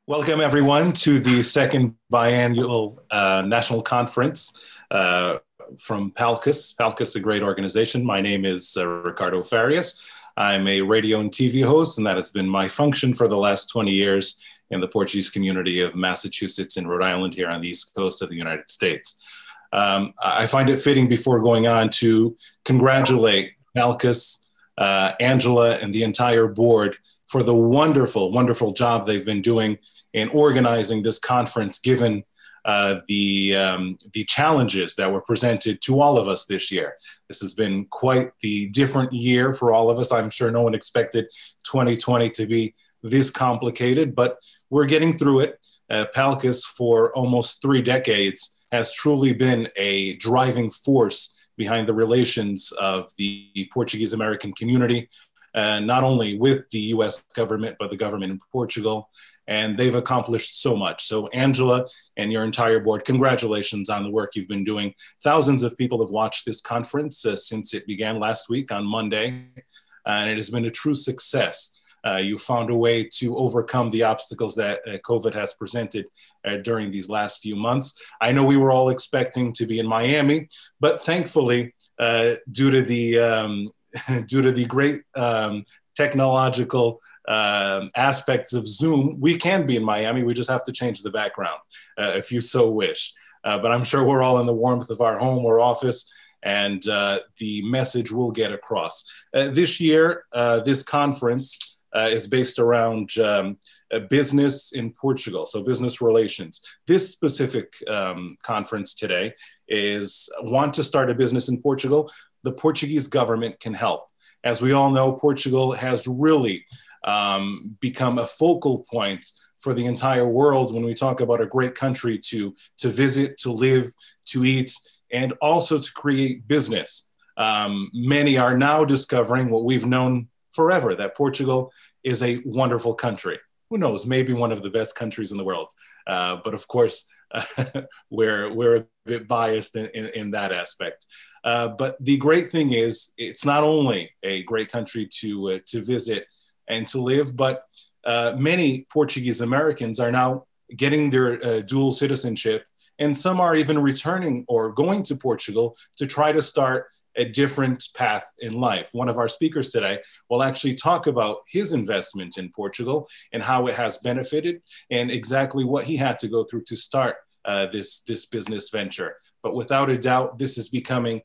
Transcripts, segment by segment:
Welcome, everyone, to the second biannual national conference from PALCUS. PALCUS, a great organization. My name is Ricardo Farias. I'm a radio and TV host, and that has been my function for the last 20 years in the Portuguese community of Massachusetts and Rhode Island here on the East Coast of the United States. I find it fitting before going on to congratulate PALCUS, Angela, and the entire board for the wonderful, wonderful job they've been doing in organizing this conference, given the challenges that were presented to all of us this year. This has been quite the different year for all of us. I'm sure no one expected 2020 to be this complicated, but we're getting through it. PALCUS, for almost 3 decades, has truly been a driving force behind the relations of the Portuguese American community, not only with the US government, but the government in Portugal. And they've accomplished so much. So Angela and your entire board, congratulations on the work you've been doing. Thousands of people have watched this conference since it began last week on Monday, and it has been a true success. You found a way to overcome the obstacles that COVID has presented during these last few months. I know we were all expecting to be in Miami, but thankfully, due to the great technological aspects of Zoom, we can be in Miami. We just have to change the background if you so wish. But I'm sure we're all in the warmth of our home or office, and the message will get across. This year, this conference is based around business in Portugal, so business relations. This specific conference today is want to start a business in Portugal. The Portuguese government can help. As we all know, Portugal has really become a focal point for the entire world when we talk about a great country to visit, to live, to eat, and also to create business. Many are now discovering what we've known forever, that Portugal is a wonderful country. Who knows, maybe one of the best countries in the world. But of course, we're a bit biased in that aspect. But the great thing is, it's not only a great country to visit and to live, but many Portuguese Americans are now getting their dual citizenship, and some are even returning or going to Portugal to try to start a different path in life. One of our speakers today will actually talk about his investment in Portugal and how it has benefited and exactly what he had to go through to start this business venture. But without a doubt, this is becoming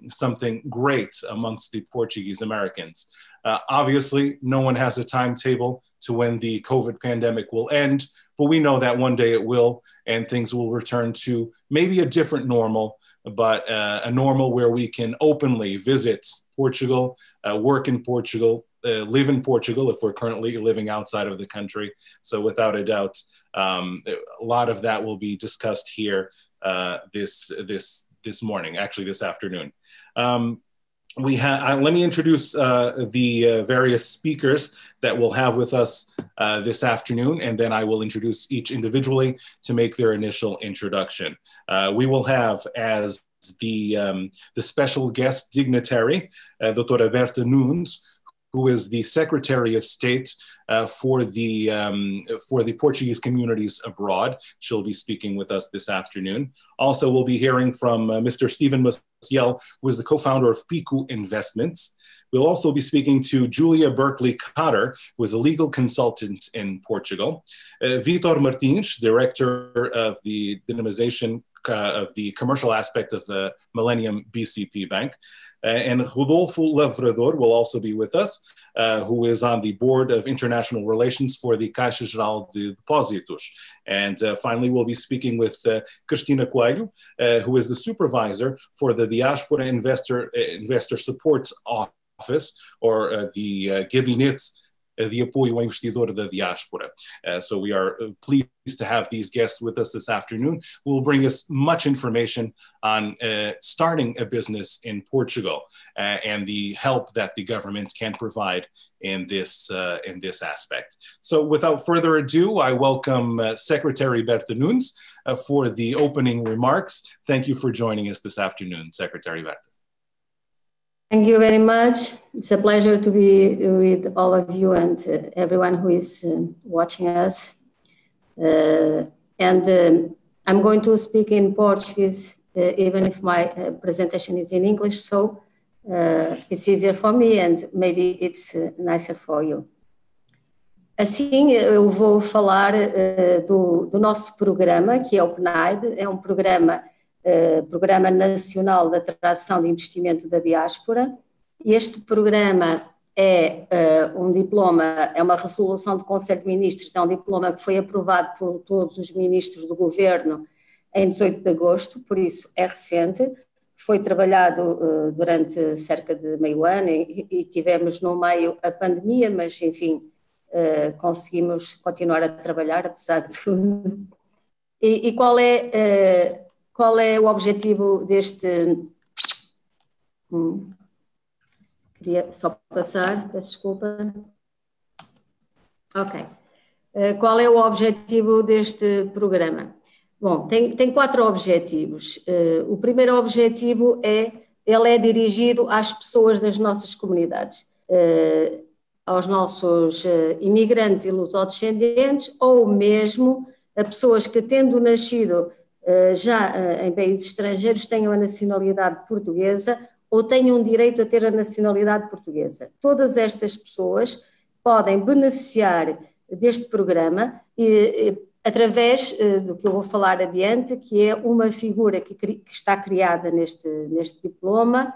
something great amongst the Portuguese Americans. Obviously, no one has a timetable to when the COVID pandemic will end, but we know that one day it will, and things will return to maybe a different normal, but a normal where we can openly visit Portugal, work in Portugal, live in Portugal if we're currently living outside of the country. So without a doubt, a lot of that will be discussed here this morning, actually this afternoon. Let me introduce the various speakers that we'll have with us this afternoon, and then I will introduce each individually to make their initial introduction. We will have as the special guest dignitary, Doutora Berta Nunes, who is the Secretary of State for the Portuguese communities abroad. She'll be speaking with us this afternoon. Also, we'll be hearing from Mr. Stephen Maciel, who is the co-founder of Pico Investments. We'll also be speaking to Julia Berkeley Cotter, who is a legal consultant in Portugal. Vitor Martins, Director of the Dynamization of the commercial aspect of the Millennium BCP Bank. And Rodolfo Lavrador will also be with us, who is on the board of international relations for the Caixa Geral de Depósitos. And finally, we'll be speaking with Cristina Coelho, who is the supervisor for the Diaspora Investor Support Office, or the Gabinete de Apoio ao Investidor da Diaspora. So we are pleased to have these guests with us this afternoon, who will bring us much information on starting a business in Portugal and the help that the government can provide in this aspect. So without further ado, I welcome Secretary Berta Nunes for the opening remarks. Thank you for joining us this afternoon, Secretary Berta. Thank you very much. It's a pleasure to be with all of you and everyone who is watching us. I'm going to speak in Portuguese, even if my presentation is in English, so it's easier for me and maybe it's nicer for you. Assim, eu vou falar do nosso programa, que é o PNAD, é um programa Nacional de Atração de Investimento da Diáspora. Este programa é um diploma, é uma resolução do Conselho de Ministros, é um diploma que foi aprovado por todos os ministros do governo em 18 de agosto, por isso é recente. Foi trabalhado durante cerca de meio ano e tivemos no meio a pandemia, mas enfim, conseguimos continuar a trabalhar apesar de tudo. E qual é o objetivo deste... Queria só passar, peço desculpa. Ok. Qual é o objetivo deste programa? Bom, tem 4 objetivos. O primeiro objetivo ele é dirigido às pessoas das nossas comunidades, aos nossos imigrantes e lusodescendentes, ou mesmo a pessoas que, tendo nascido já em países estrangeiros, tenham a nacionalidade portuguesa ou tenham direito a ter a nacionalidade portuguesa. Todas estas pessoas podem beneficiar deste programa através do que eu vou falar adiante, que é uma figura que está criada neste diploma,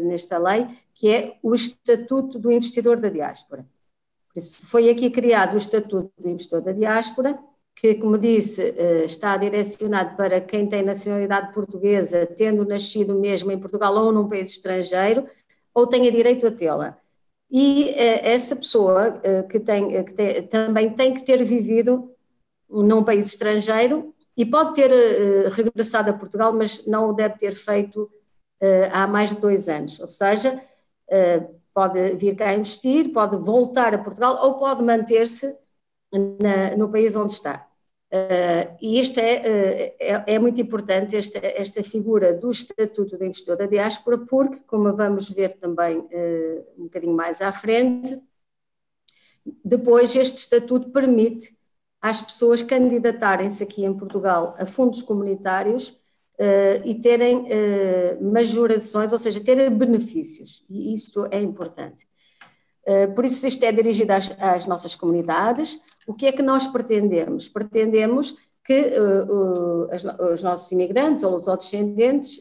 nesta lei, que é o Estatuto do Investidor da Diáspora. Por isso, foi aqui criado o Estatuto do Investidor da Diáspora, que, como disse, está direcionado para quem tem nacionalidade portuguesa, tendo nascido mesmo em Portugal ou num país estrangeiro, ou tenha direito a tê-la. E essa pessoa também tem que ter vivido num país estrangeiro e pode ter regressado a Portugal, mas não o deve ter feito há mais de 2 anos. Ou seja, pode vir cá investir, pode voltar a Portugal ou pode manter-se no país onde está. E isto é muito importante, esta figura do Estatuto do Investidor da Diáspora, porque, como vamos ver também um bocadinho mais à frente, depois este Estatuto permite às pessoas candidatarem-se aqui em Portugal a fundos comunitários e terem majorações, ou seja, terem benefícios, e isto é importante. Por isso isto é dirigido às nossas comunidades. O que é que nós pretendemos? Pretendemos que os nossos imigrantes ou os descendentes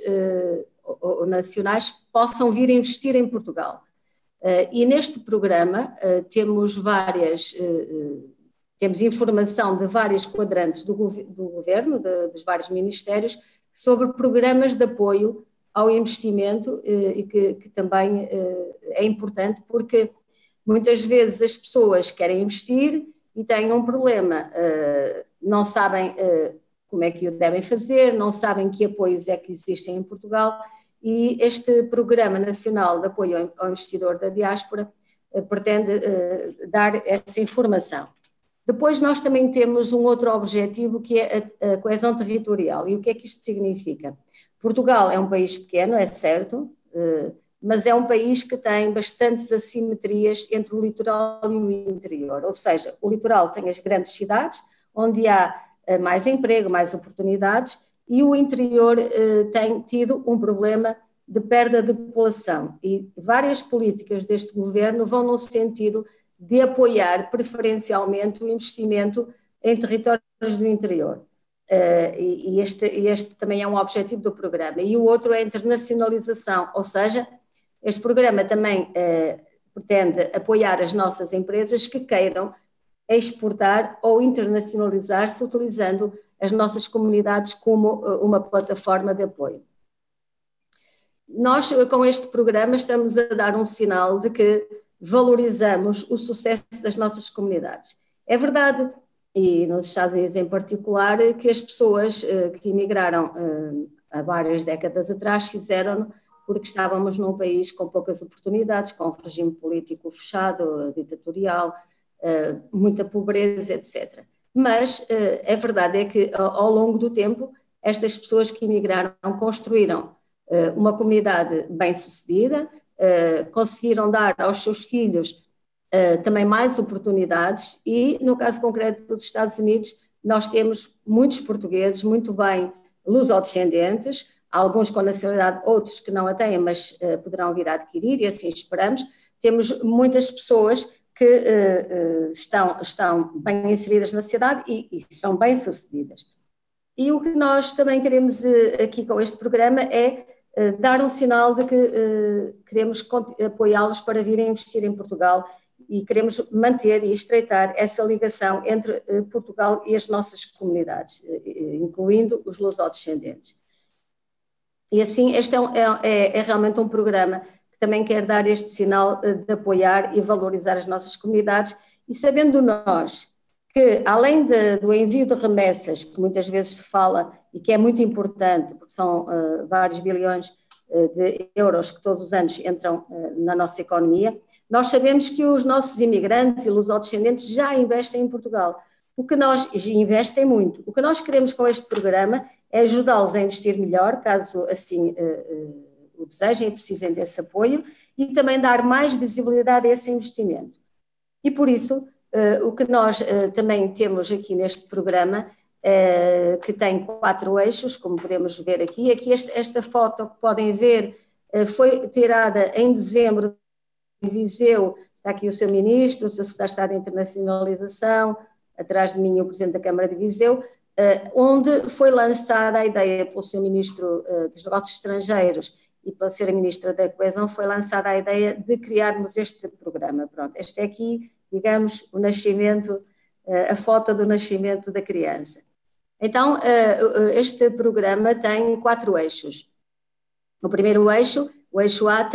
ou nacionais possam vir investir em Portugal. E neste programa temos temos informação de vários quadrantes do governo, dos vários ministérios, sobre programas de apoio ao investimento e que também é importante porque muitas vezes as pessoas querem investir e têm um problema, não sabem como é que o devem fazer, não sabem que apoios é que existem em Portugal, e este Programa Nacional de Apoio ao Investidor da Diáspora pretende dar essa informação. Depois nós também temos um outro objetivo que é a coesão territorial. E o que é que isto significa? Portugal é um país pequeno, é certo, mas é um país que tem bastantes assimetrias entre o litoral e o interior, ou seja, o litoral tem as grandes cidades, onde há mais emprego, mais oportunidades, e o interior tem tido um problema de perda de população, e várias políticas deste governo vão no sentido de apoiar preferencialmente o investimento em territórios do interior. E este também é um objetivo do programa. E o outro é a internacionalização, ou seja, este programa também pretende apoiar as nossas empresas que queiram exportar ou internacionalizar-se utilizando as nossas comunidades como uma plataforma de apoio. Nós, com este programa, estamos a dar um sinal de que valorizamos o sucesso das nossas comunidades. É verdade, e nos Estados Unidos em particular, que as pessoas que emigraram há várias décadas atrás fizeram porque estávamos num país com poucas oportunidades, com um regime político fechado, ditatorial, muita pobreza, etc. Mas a verdade é que ao longo do tempo estas pessoas que emigraram construíram uma comunidade bem-sucedida, conseguiram dar aos seus filhos também mais oportunidades e, no caso concreto dos Estados Unidos, nós temos muitos portugueses muito bem lusodescendentes, alguns com nacionalidade, outros que não a têm, mas poderão vir a adquirir, e assim esperamos. Temos muitas pessoas que estão bem inseridas na sociedade e são bem-sucedidas. E o que nós também queremos aqui com este programa é dar um sinal de que queremos apoiá-los para virem investir em Portugal e queremos manter e estreitar essa ligação entre Portugal e as nossas comunidades, incluindo os lusodescendentes. E assim, este é realmente um programa que também quer dar este sinal de apoiar e valorizar as nossas comunidades, e sabendo nós que, além do envio de remessas, que muitas vezes se fala e que é muito importante, porque são vários bilhões de euros que todos os anos entram na nossa economia, nós sabemos que os nossos imigrantes e lusodescendentes já investem em Portugal. Investem muito. O que nós queremos com este programa é ajudá-los a investir melhor, caso assim o desejem e precisem desse apoio, e também dar mais visibilidade a esse investimento. E por isso, o que nós também temos aqui neste programa, que tem 4 eixos, como podemos ver aqui. Aqui esta foto que podem ver foi tirada em dezembro em Viseu. Está aqui o seu ministro, o seu secretário de Estado de Internacionalização, atrás de mim o Presidente da Câmara de Viseu, onde foi lançada a ideia pelo seu Ministro dos Negócios Estrangeiros e pela Sra. Ministra da Coesão, foi lançada a ideia de criarmos este programa. Pronto, este é aqui, digamos, o nascimento, a foto do nascimento da criança. Então, este programa tem 4 eixos. O primeiro eixo, o eixo A,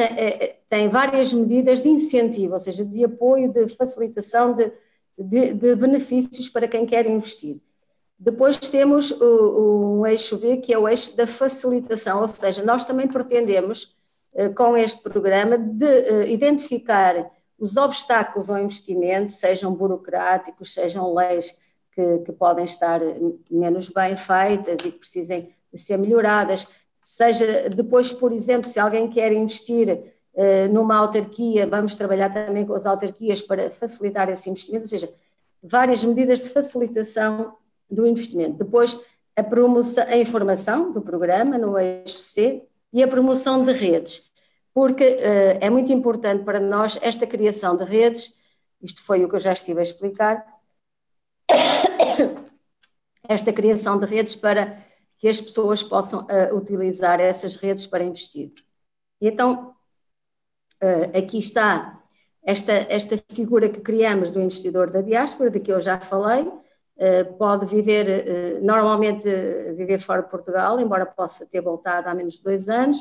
tem várias medidas de incentivo, ou seja, de apoio, de facilitação, de benefícios para quem quer investir. Depois temos o eixo B, que é o eixo da facilitação, ou seja, nós também pretendemos, com este programa, de identificar os obstáculos ao investimento, sejam burocráticos, sejam leis que podem estar menos bem feitas e que precisem de ser melhoradas, seja depois, por exemplo, se alguém quer investir numa autarquia, vamos trabalhar também com as autarquias para facilitar esse investimento, ou seja, várias medidas de facilitação do investimento. Depois, a informação do programa no eixo C e a promoção de redes, porque é muito importante para nós esta criação de redes, isto foi o que eu já estive a explicar, esta criação de redes para que as pessoas possam utilizar essas redes para investir. E então, aqui está esta figura que criamos do investidor da diáspora, de que eu já falei. Pode viver, normalmente viver fora de Portugal, embora possa ter voltado há menos de 2 anos,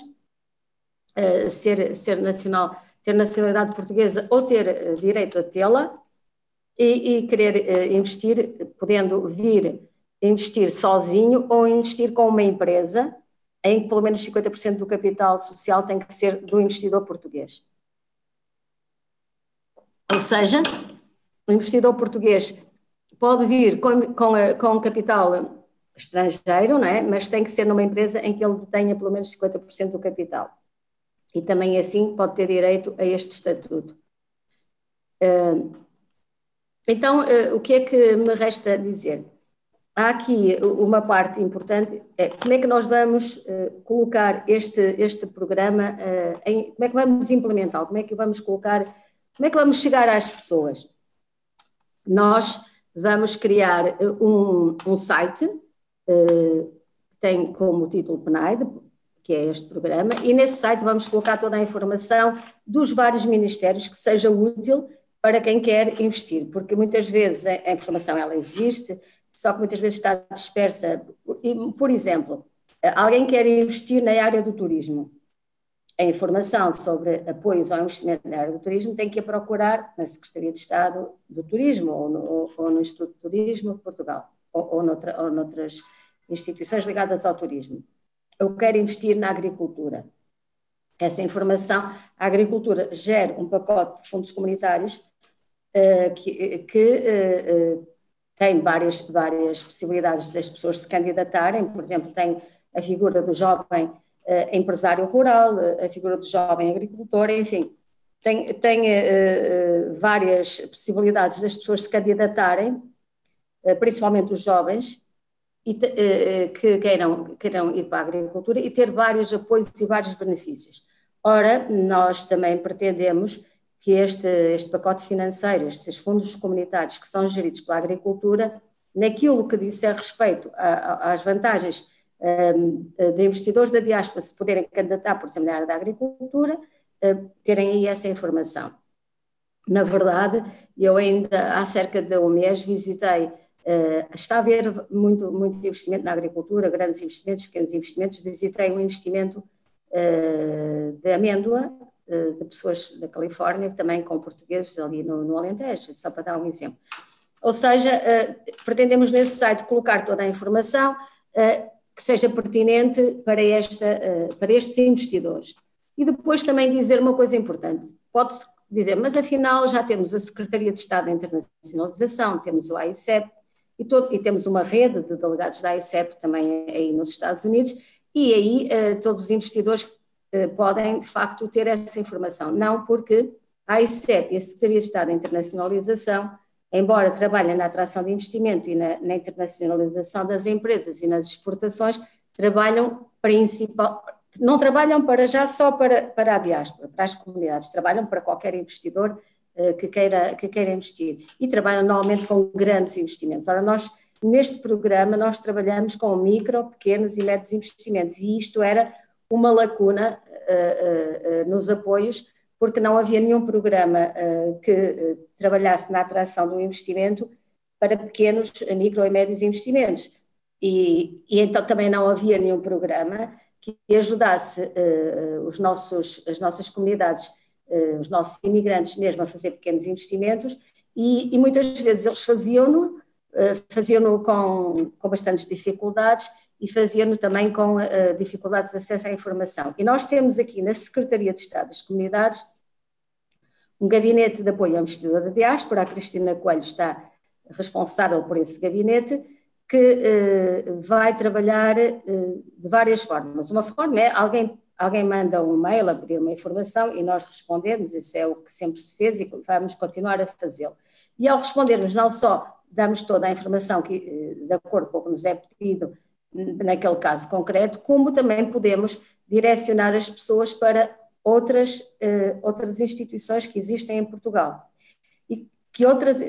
ter nacionalidade portuguesa ou ter direito a tê-la e querer investir, podendo vir investir sozinho ou investir com uma empresa em que pelo menos 50% do capital social tem que ser do investidor português. Ou seja, o investidor português pode vir com capital estrangeiro, não é? Mas tem que ser numa empresa em que ele tenha pelo menos 50% do capital. E também assim pode ter direito a este estatuto. Então, o que é que me resta dizer? Há aqui uma parte importante, como é que nós vamos colocar este programa, como é que vamos implementá-lo, como é que vamos chegar às pessoas? Nós vamos criar um site que tem como título PNAE, que é este programa, e nesse site vamos colocar toda a informação dos vários ministérios que seja útil para quem quer investir, porque muitas vezes a informação ela existe, só que muitas vezes está dispersa. Por exemplo, alguém quer investir na área do turismo. A informação sobre apoios ao investimento na área do turismo tem que a procurar na Secretaria de Estado do Turismo ou no Instituto de Turismo de Portugal ou noutras instituições ligadas ao turismo. Eu quero investir na agricultura. Essa informação, a agricultura gera um pacote de fundos comunitários que tem várias possibilidades das pessoas se candidatarem. Por exemplo, tem a figura do jovem empresário rural, a figura do jovem agricultor, enfim, tem várias possibilidades das pessoas se candidatarem principalmente os jovens, que queiram ir para a agricultura e ter vários apoios e vários benefícios. Ora, nós também pretendemos que este pacote financeiro, estes fundos comunitários que são geridos pela agricultura, naquilo que disser respeito às vantagens de investidores da diáspora se poderem candidatar, por exemplo, na área da agricultura, terem aí essa informação. Na verdade, eu ainda há cerca de um mês visitei, está a haver muito investimento na agricultura, grandes investimentos, pequenos investimentos, visitei um investimento de amêndoa, de pessoas da Califórnia, também com portugueses ali no Alentejo, só para dar um exemplo. Ou seja, pretendemos nesse site colocar toda a informação que seja pertinente para estes investidores. E depois também dizer uma coisa importante, pode-se dizer, mas afinal já temos a Secretaria de Estado da Internacionalização, temos o AICEP e temos uma rede de delegados da AICEP também aí nos Estados Unidos, e aí todos os investidores podem de facto ter essa informação. Não, porque a AICEP e a Secretaria de Estado da Internacionalização, embora trabalhem na atração de investimento e na internacionalização das empresas e nas exportações, não trabalham para já só para a diáspora, para as comunidades, trabalham para qualquer investidor que queira investir e trabalham normalmente com grandes investimentos. Ora, nós, neste programa, nós trabalhamos com micro, pequenos e médios investimentos e isto era uma lacuna nos apoios, porque não havia nenhum programa que trabalhasse na atração do investimento para pequenos, micro e médios investimentos. E então também não havia nenhum programa que ajudasse as nossas comunidades, os nossos imigrantes mesmo a fazer pequenos investimentos e muitas vezes eles faziam-no com bastantes dificuldades e faziam-no também com dificuldades de acesso à informação. E nós temos aqui na Secretaria de Estado das Comunidades um gabinete de apoio ao investidor da diáspora, a Cristina Coelho está responsável por esse gabinete, que vai trabalhar de várias formas. Uma forma é alguém manda um mail a pedir uma informação e nós respondemos, isso é o que sempre se fez e vamos continuar a fazê-lo. E ao respondermos não só damos toda a informação de acordo com o que nos é pedido naquele caso concreto, como também podemos direcionar as pessoas para outras instituições que existem em Portugal. E que outras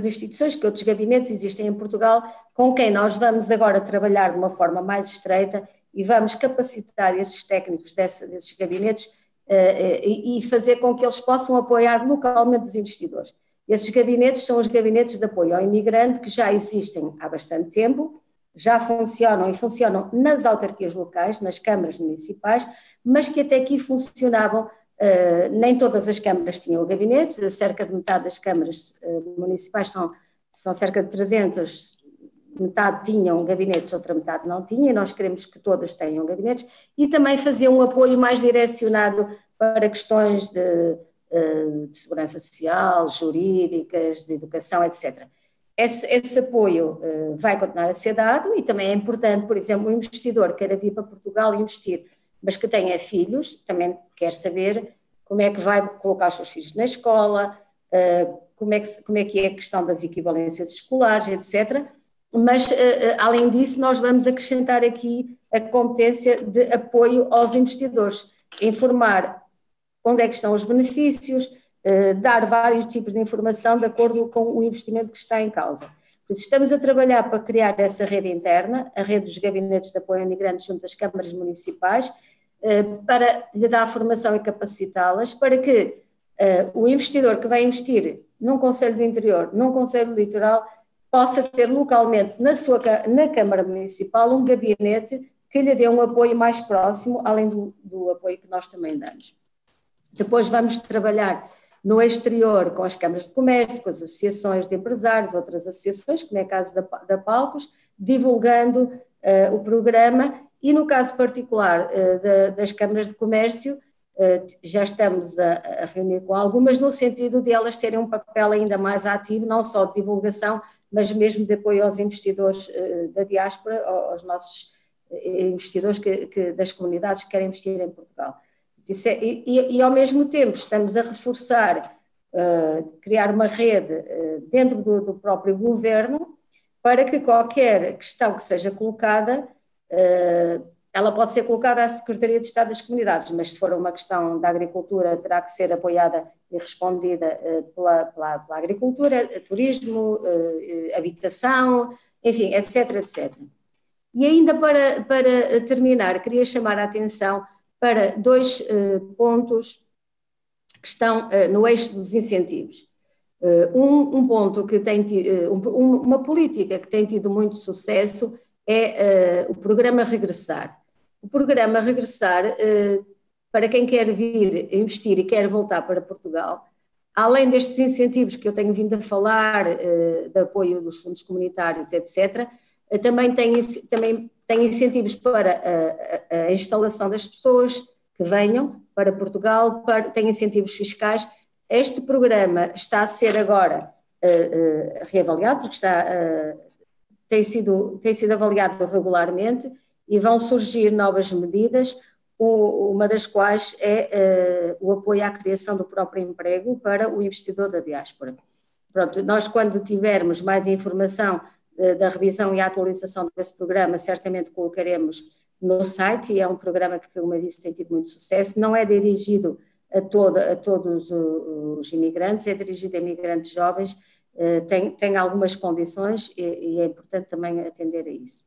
instituições, que outros gabinetes existem em Portugal, com quem nós vamos agora trabalhar de uma forma mais estreita e vamos capacitar esses técnicos desses gabinetes e fazer com que eles possam apoiar localmente os investidores. Esses gabinetes são os gabinetes de apoio ao imigrante que já existem há bastante tempo, já funcionam e funcionam nas autarquias locais, nas câmaras municipais, mas que até aqui funcionavam, nem todas as câmaras tinham o gabinete, cerca de metade das câmaras municipais são cerca de 300, metade tinham gabinetes, outra metade não tinha, e nós queremos que todas tenham gabinetes, e também fazer um apoio mais direcionado para questões de segurança social, jurídicas, de educação, etc. Esse apoio vai continuar a ser dado e também é importante, por exemplo, um investidor que queira vir para Portugal investir, mas que tenha filhos, também quer saber como é que vai colocar os seus filhos na escola, como é que é a questão das equivalências escolares, etc. Mas, além disso, nós vamos acrescentar aqui a competência de apoio aos investidores, informar onde é que estão os benefícios, dar vários tipos de informação de acordo com o investimento que está em causa. Por isso, estamos a trabalhar para criar essa rede interna, a rede dos gabinetes de apoio a imigrantes junto às câmaras municipais, para lhe dar formação e capacitá-las, para que o investidor que vai investir num concelho do interior, num concelho do litoral, possa ter localmente na Câmara Municipal um gabinete que lhe dê um apoio mais próximo, além do apoio que nós também damos. Depois vamos trabalhar no exterior com as câmaras de comércio, com as associações de empresários, outras associações, como é o caso da Palcos, divulgando o programa e no caso particular das câmaras de comércio, já estamos a reunir com algumas no sentido de elas terem um papel ainda mais ativo, não só de divulgação, mas mesmo de apoio aos investidores da diáspora, aos nossos investidores das comunidades que querem investir em Portugal. E ao mesmo tempo estamos a reforçar, criar uma rede dentro do próprio governo para que qualquer questão que seja colocada, ela pode ser colocada à Secretaria de Estado das Comunidades, mas se for uma questão da agricultura, terá que ser apoiada e respondida pela agricultura, turismo, habitação, enfim, etc, etc. E ainda para terminar, queria chamar a atenção para dois pontos que estão no eixo dos incentivos. Um ponto que tem tido, uma política que tem tido muito sucesso é o programa Regressar. O programa Regressar, para quem quer vir investir e quer voltar para Portugal, além destes incentivos que eu tenho vindo a falar, de apoio dos fundos comunitários, etc., também tem incentivos para a instalação das pessoas que venham para Portugal, tem incentivos fiscais. Este programa está a ser agora reavaliado, porque tem sido avaliado regularmente e vão surgir novas medidas, uma das quais é o apoio à criação do próprio emprego para o investidor da diáspora. Pronto, nós quando tivermos mais informação da revisão e atualização desse programa, certamente colocaremos no site, e é um programa que, como eu disse, tem tido muito sucesso. Não é dirigido a todos os imigrantes, é dirigido a imigrantes jovens, tem algumas condições e é importante também atender a isso.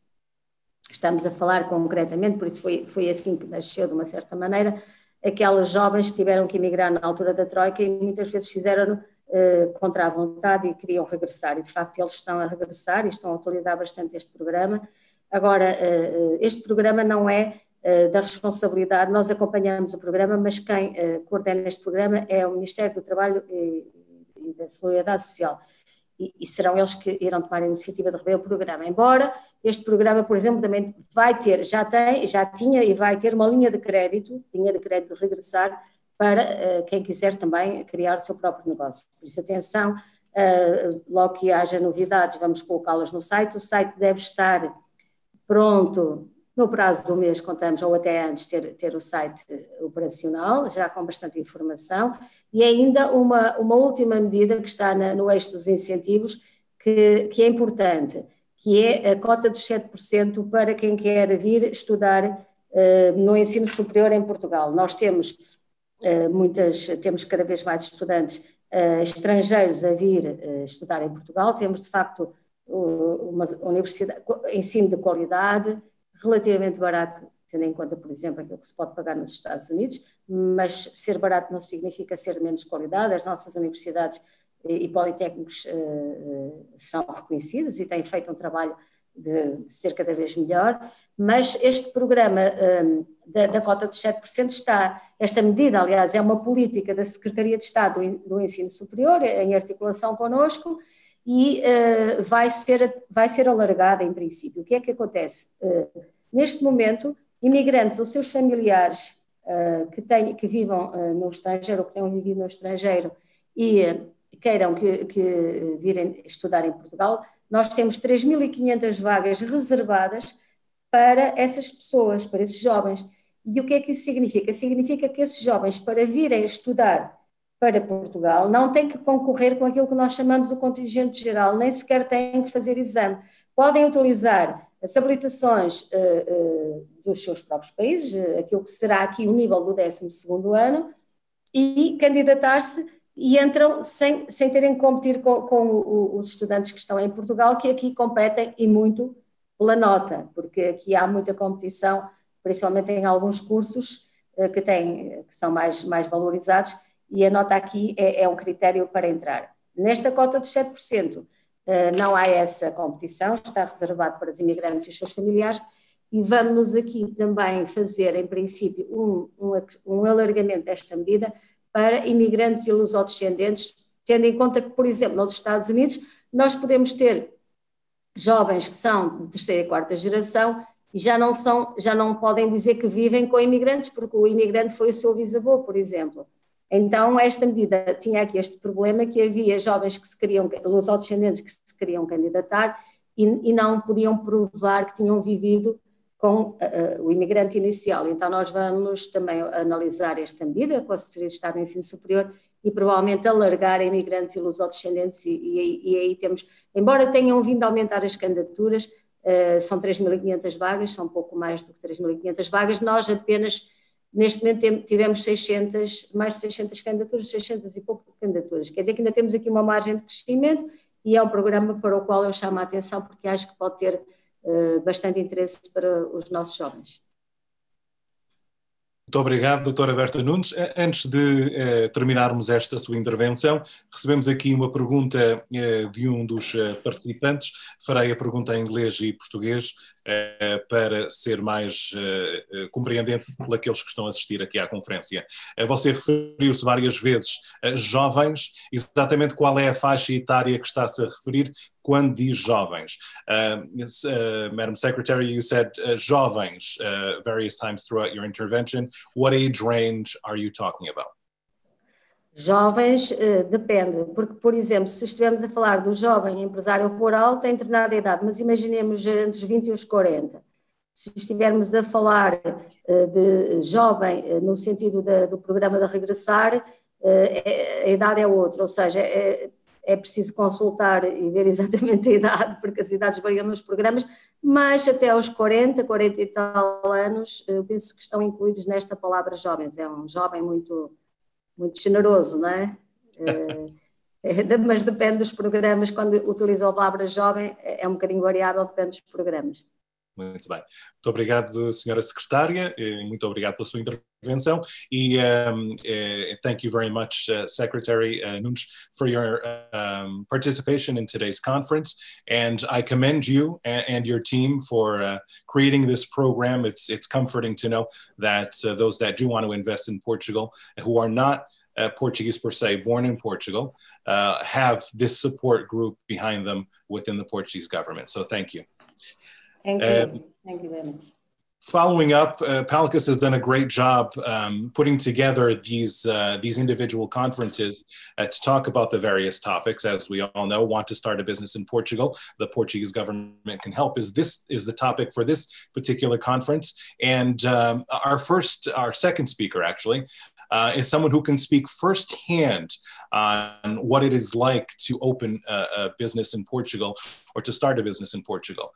Estamos a falar concretamente, por isso foi assim que nasceu, de uma certa maneira, aquelas jovens que tiveram que emigrar na altura da Troika e muitas vezes fizeram-no contra a vontade e queriam regressar, e de facto eles estão a regressar e estão a utilizar bastante este programa. Agora, este programa não é da responsabilidade, nós acompanhamos o programa, mas quem coordena este programa é o Ministério do Trabalho e da Solidariedade Social, e serão eles que irão tomar a iniciativa de rever o programa, embora este programa, por exemplo, também vai ter, já tinha e vai ter uma linha de crédito de regressar, para quem quiser também criar o seu próprio negócio. Por isso, atenção, logo que haja novidades, vamos colocá-las no site. O site deve estar pronto no prazo de um mês, contamos, ou até antes ter o site operacional, já com bastante informação. E ainda uma última medida que está no eixo dos incentivos, que é importante, que é a cota dos 7% para quem quer vir estudar no ensino superior em Portugal. Nós temos cada vez mais estudantes estrangeiros a vir estudar em Portugal, temos de facto uma universidade, ensino de qualidade, relativamente barato, tendo em conta, por exemplo, aquilo que se pode pagar nos Estados Unidos, mas ser barato não significa ser menos qualidade. As nossas universidades e politécnicos são reconhecidas e têm feito um trabalho de ser cada vez melhor, mas este programa da cota dos 7% esta medida, aliás, é uma política da Secretaria de Estado do Ensino Superior, em articulação connosco, e vai ser alargada em princípio. O que é que acontece? Neste momento, imigrantes ou seus familiares que vivam no estrangeiro ou que tenham vivido no estrangeiro e queiram que virem estudar em Portugal, nós temos 3.500 vagas reservadas para essas pessoas, para esses jovens. E o que é que isso significa? Significa que esses jovens, para virem estudar para Portugal, não têm que concorrer com aquilo que nós chamamos o contingente geral, nem sequer têm que fazer exame. Podem utilizar as habilitações dos seus próprios países, aquilo que será aqui o nível do 12º ano, e candidatar-se, e entram sem terem que competir com os estudantes que estão em Portugal, que aqui competem e muito pela nota, porque aqui há muita competição, principalmente em alguns cursos que são mais valorizados, e a nota aqui é um critério para entrar. Nesta cota dos 7%, não há essa competição, está reservado para os imigrantes e os seus familiares, e vamos aqui também fazer, em princípio, um alargamento desta medida para imigrantes e lusodescendentes, tendo em conta que, por exemplo, nos Estados Unidos, nós podemos ter jovens que são de terceira e quarta geração e já não podem dizer que vivem com imigrantes, porque o imigrante foi o seu bisavô, por exemplo. Então, esta medida tinha aqui este problema, que havia jovens lusodescendentes que se queriam candidatar e não podiam provar que tinham vivido com o imigrante inicial. Então nós vamos também analisar esta medida com a Secretaria de Estado do Ensino Superior e provavelmente alargar a imigrantes e lusodescendentes e aí temos, embora tenham vindo a aumentar as candidaturas, são 3.500 vagas, são um pouco mais do que 3.500 vagas, nós apenas, neste momento tivemos 600, mais de 600 candidaturas, 600 e pouco candidaturas, quer dizer que ainda temos aqui uma margem de crescimento e é um programa para o qual eu chamo a atenção porque acho que pode ter bastante interesse para os nossos jovens. Muito obrigado, doutora Berta Nunes. Antes de terminarmos esta sua intervenção, recebemos aqui uma pergunta de um dos participantes. Farei a pergunta em inglês e português para ser mais compreendente por aqueles que estão a assistir aqui à conferência. Você referiu-se várias vezes a jovens, exatamente qual é a faixa etária que está-se a referir quando diz jovens? Madam Secretary, you said jovens various times throughout your intervention. What age range are you talking about? Jovens, depende, porque, por exemplo, se estivermos a falar do jovem empresário rural, tem determinada idade, mas imaginemos entre os 20 e os 40. Se estivermos a falar de jovem no sentido do programa de regressar, a idade é outra, ou seja, é preciso consultar e ver exatamente a idade, porque as idades variam nos programas, mas até aos 40 e tal anos, eu penso que estão incluídos nesta palavra jovens. É um jovem muito generoso, não é? Mas depende dos programas, quando utiliza a palavra jovem, é um bocadinho variável, depende dos programas. Muito bem. Muito obrigado, senhora secretária, muito obrigado pela sua intervenção e thank you very much, Secretary Nunes, for your participation in today's conference, and I commend you and your team for creating this program. It's comforting to know that those that do want to invest in Portugal, who are not Portuguese per se, born in Portugal, have this support group behind them within the Portuguese government. So thank you. Thank you. Thank you very much. Following up, Palcus has done a great job putting together these individual conferences to talk about the various topics. As we all know, want to start a business in Portugal, the Portuguese government can help. This is the topic for this particular conference. And our second speaker actually is someone who can speak firsthand on what it is like to open a business in Portugal or to start a business in Portugal.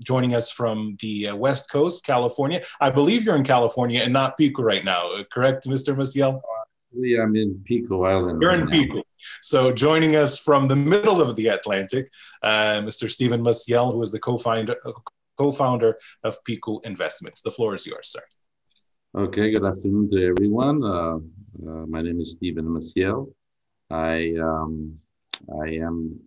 Joining us from the West Coast, California. I believe you're in California and not Pico right now, correct, Mr. Maciel? Actually, I'm in Pico Island. You're in Pico. So joining us from the middle of the Atlantic, Mr. Stephen Maciel, who is the co-founder of Pico Investments. The floor is yours, sir. Okay, good afternoon to everyone. My name is Stephen Maciel. I am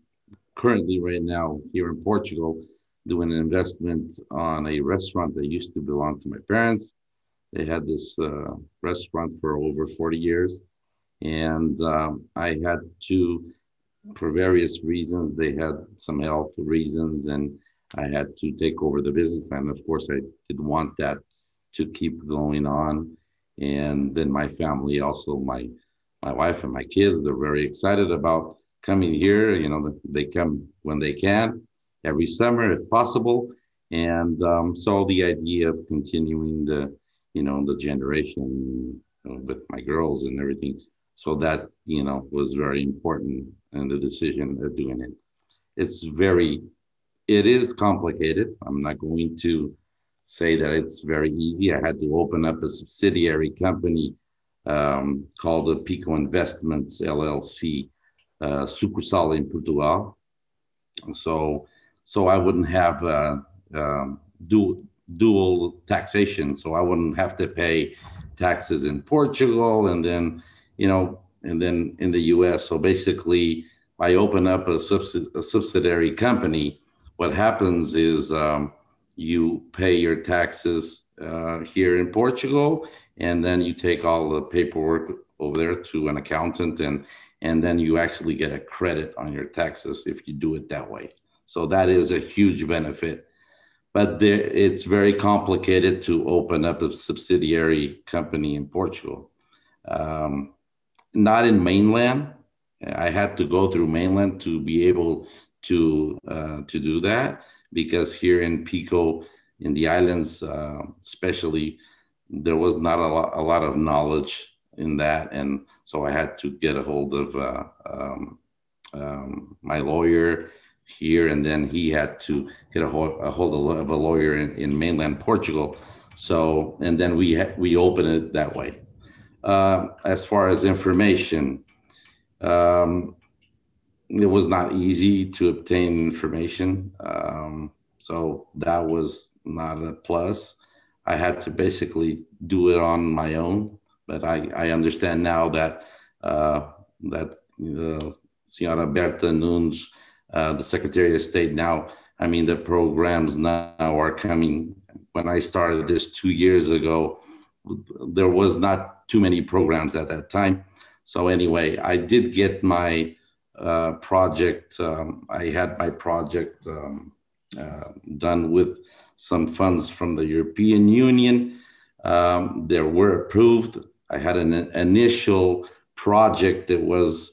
currently right now here in Portugal doing an investment on a restaurant that used to belong to my parents. They had this restaurant for over 40 years. And I had to, for various reasons, they had some health reasons, and I had to take over the business. And of course, I didn't want that to keep going on. And then my family, also my wife and my kids, they're very excited about coming here. You know, they come when they can, every summer if possible. And so the idea of continuing the generation with my girls and everything. So that, was very important in the decision of doing it. It is complicated. I'm not going to say that it's very easy. I had to open up a subsidiary company called the Pico Investments LLC, sucursal in Portugal. So I wouldn't have dual taxation. So I wouldn't have to pay taxes in Portugal and then in the US. So basically, I open up a subsidiary company. What happens is you pay your taxes here in Portugal, and then you take all the paperwork over there to an accountant, and then you actually get a credit on your taxes if you do it that way. So that is a huge benefit. But it's very complicated to open up a subsidiary company in Portugal. Not in mainland. I had to go through mainland to be able to do that, because here in Pico, in the islands especially, there was not a lot of knowledge in that. And so I had to get a hold of my lawyer here, and then he had to get a hold of a lawyer in mainland Portugal. So, and then we opened it that way. As far as information, it was not easy to obtain information. So that was not a plus. I had to basically do it on my own, but I understand now that Senhora Berta Nunes, the Secretary of State now, I mean, the programs now are coming. When I started this 2 years ago, there was not too many programs at that time. So anyway, I did get my project. I had my project done with some funds from the European Union. They were approved. I had an initial project that was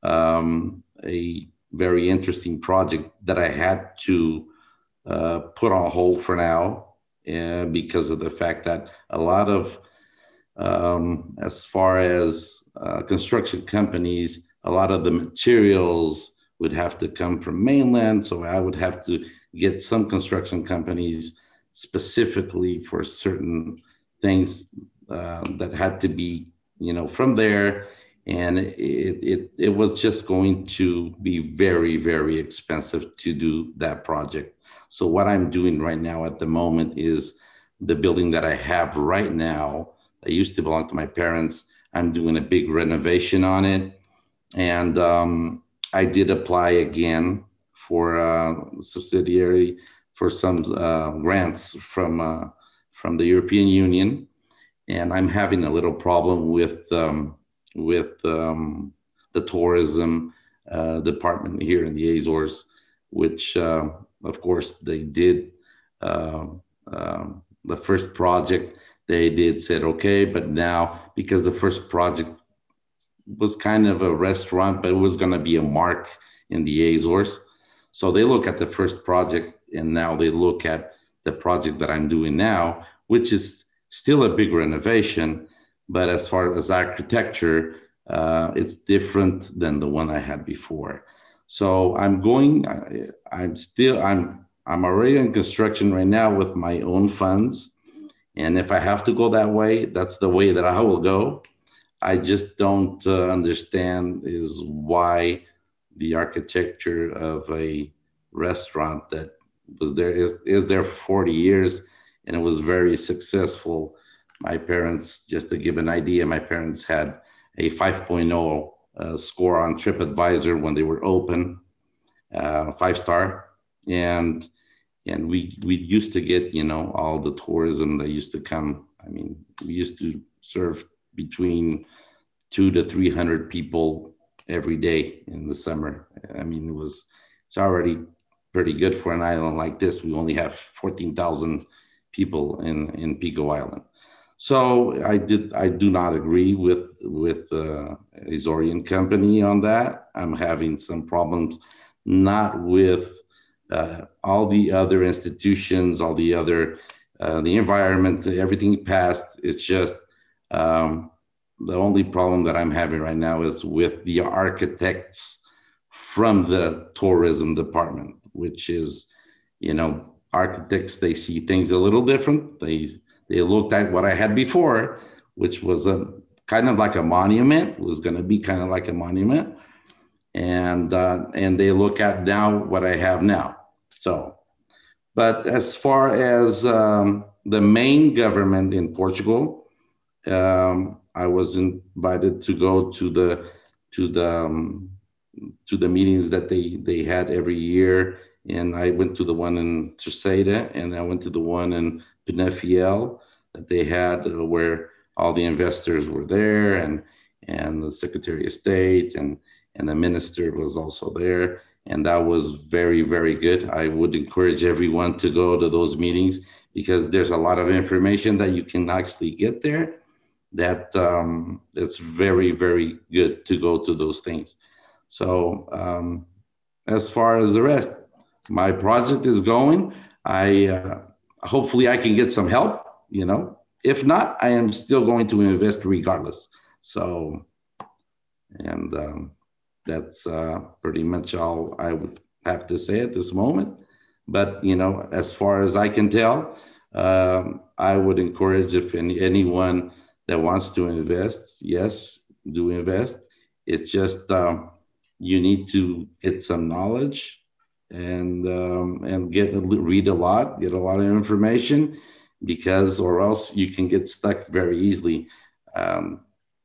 a very interesting project that I had to put on hold for now because of the fact that a lot of, as far as construction companies, a lot of the materials would have to come from mainland. So I would have to get some construction companies specifically for certain things that had to be, from there. And it was just going to be very, very expensive to do that project. So what I'm doing right now at the moment is the building that I have right now, that used to belong to my parents. I'm doing a big renovation on it. And I did apply again for a subsidiary for some grants from the European Union. And I'm having a little problem with the tourism department here in the Azores, which of course they did the first project. They did said, okay, but now because the first project was kind of a restaurant, but it was going to be a mark in the Azores. So they look at the first project, and now they look at the project that I'm doing now, which is still a big renovation. But as far as architecture, it's different than the one I had before. So I'm already in construction right now with my own funds. And if I have to go that way, that's the way that I will go. I just don't understand is why the architecture of a restaurant that was there is there for 40 years and it was very successful. My parents, just to give an idea, my parents had a 5.0 score on TripAdvisor when they were open, 5-star, and we used to get all the tourism that used to come. I mean, we used to serve between 200 to 300 people every day in the summer. I mean, it's already pretty good for an island like this. We only have 14,000 people in Pico Island. So I do not agree with Azorian company on that. I'm having some problems, not with all the other institutions, all the other, the environment, everything passed. It's just the only problem that I'm having right now is with the architects from the tourism department, which is, architects, they see things a little different. They looked at what I had before, which was a kind of like a monument, was going to be kind of like a monument. And they look at now what I have now. So, but as far as the main government in Portugal, I was invited to go to the meetings that they had every year, and I went to the one in Terceira, and I went to the one in Penafiel that they had, where all the investors were there, and the Secretary of State and the minister was also there, and that was very, very good. I would encourage everyone to go to those meetings because there's a lot of information that you can actually get there. That it's very, very good to go to those things. So as far as the rest, my project is going. Hopefully I can get some help, If not, I am still going to invest regardless. So, and that's pretty much all I would have to say at this moment. But, you know, as far as I can tell, I would encourage if anyone that wants to invest, yes, do invest. It's just you need to get some knowledge and read a lot, get a lot of information, because or else you can get stuck very easily.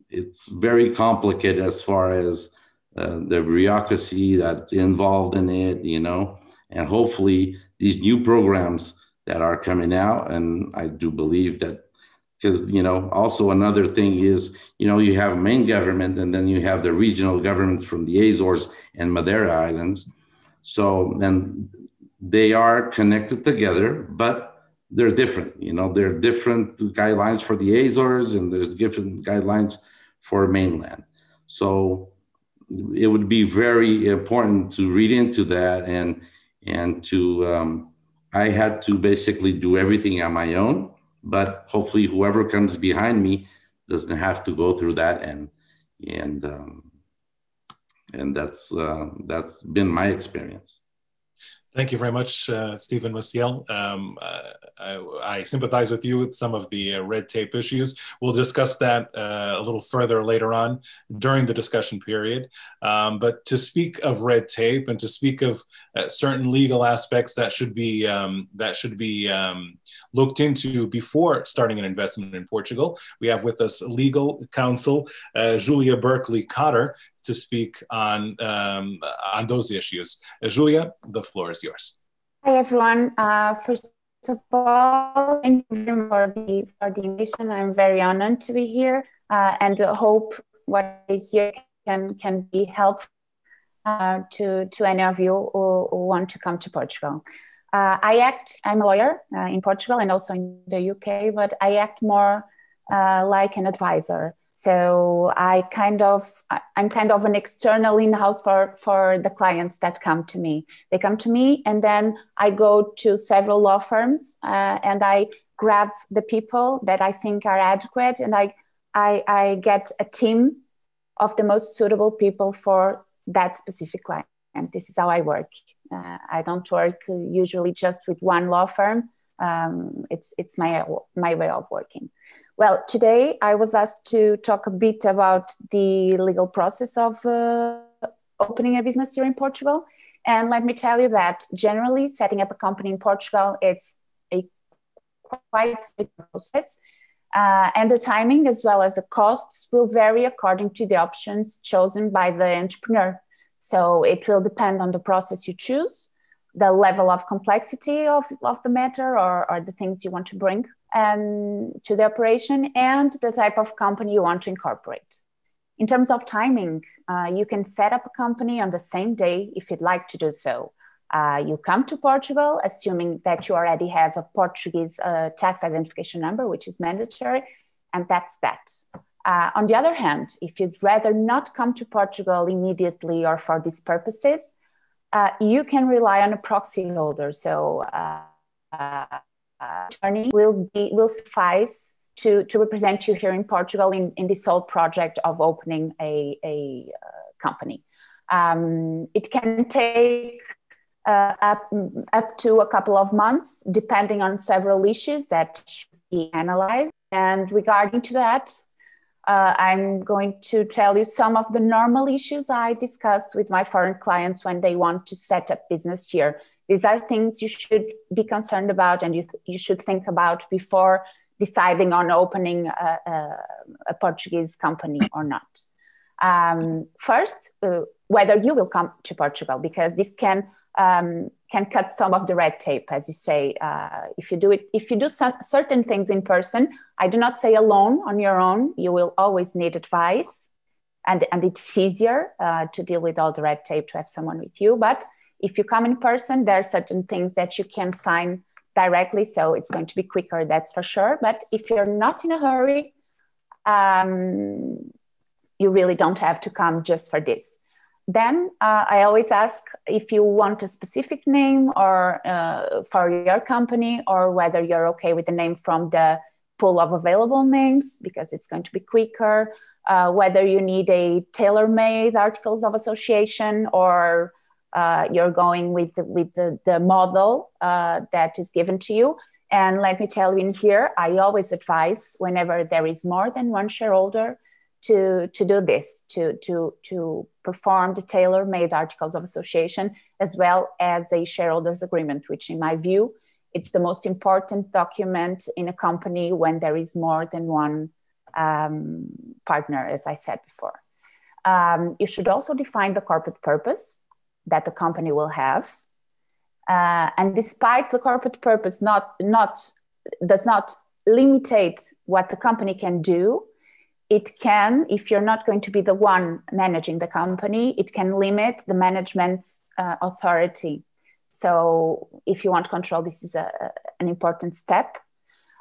It's very complicated as far as the bureaucracy that's involved in it, you know, and hopefully these new programs that are coming out, and I do believe that, because, you know, also another thing is, you know, you have main government and then you have the regional governments from the Azores and Madeira Islands. So, and they are connected together, but they're different, you know, there are different guidelines for the Azores and there's different guidelines for mainland. So it would be very important to read into that and to, I had to basically do everything on my own, but hopefully whoever comes behind me doesn't have to go through that. And that's been my experience. Thank you very much, Stephen Maciel. I sympathize with you with some of the red tape issues. We'll discuss that a little further later on during the discussion period. But to speak of red tape and to speak of certain legal aspects that should be looked into before starting an investment in Portugal, we have with us legal counsel Julia Berkeley Cotter to speak on those issues. Julia, the floor is yours. Hi, everyone. First of all, thank you for the invitation. I'm very honored to be here and hope what I hear can be helpful to any of you who want to come to Portugal. I'm a lawyer in Portugal and also in the UK, but I act more like an advisor. So I'm kind of an external in-house for the clients that come to me. They come to me and then I go to several law firms and I grab the people that I think are adequate, and I get a team of the most suitable people for that specific client. This is how I work. I don't work usually just with one law firm. It's my way of working. Well, today I was asked to talk a bit about the legal process of opening a business here in Portugal. And let me tell you that generally setting up a company in Portugal, it's a quite big process. And the timing as well as the costs will vary according to the options chosen by the entrepreneur. So it will depend on the process you choose, the level of complexity of the matter or the things you want to bring to the operation, and the type of company you want to incorporate. In terms of timing, you can set up a company on the same day if you'd like to do so. You come to Portugal, assuming that you already have a Portuguese tax identification number, which is mandatory, and that's that. On the other hand, if you'd rather not come to Portugal immediately or for these purposes, you can rely on a proxy holder. So attorney will suffice to represent you here in Portugal in this whole project of opening a company. It can take up to a couple of months, depending on several issues that should be analyzed. And regarding to that, I'm going to tell you some of the normal issues I discuss with my foreign clients when they want to set up business here. These are things you should be concerned about and you should think about before deciding on opening a Portuguese company or not. First, whether you will come to Portugal, because this can cut some of the red tape, as you say. If you do certain things in person, I do not say alone on your own. You will always need advice, and it's easier to deal with all the red tape to have someone with you. But if you come in person, there are certain things that you can sign directly, so it's going to be quicker, that's for sure. But if you're not in a hurry, you really don't have to come just for this. Then I always ask if you want a specific name or for your company, or whether you're okay with the name from the pool of available names, because it's going to be quicker. whether you need a tailor-made articles of association or you're going with the model that is given to you. And let me tell you in here, I always advise whenever there is more than one shareholder to do this, to perform the tailor-made articles of association, as well as a shareholders agreement, which in my view, it's the most important document in a company when there is more than one partner, as I said before. You should also define the corporate purpose that the company will have. And despite the corporate purpose does not limitate what the company can do, it can, if you're not going to be the one managing the company, it can limit the management's authority. So if you want control, this is an important step.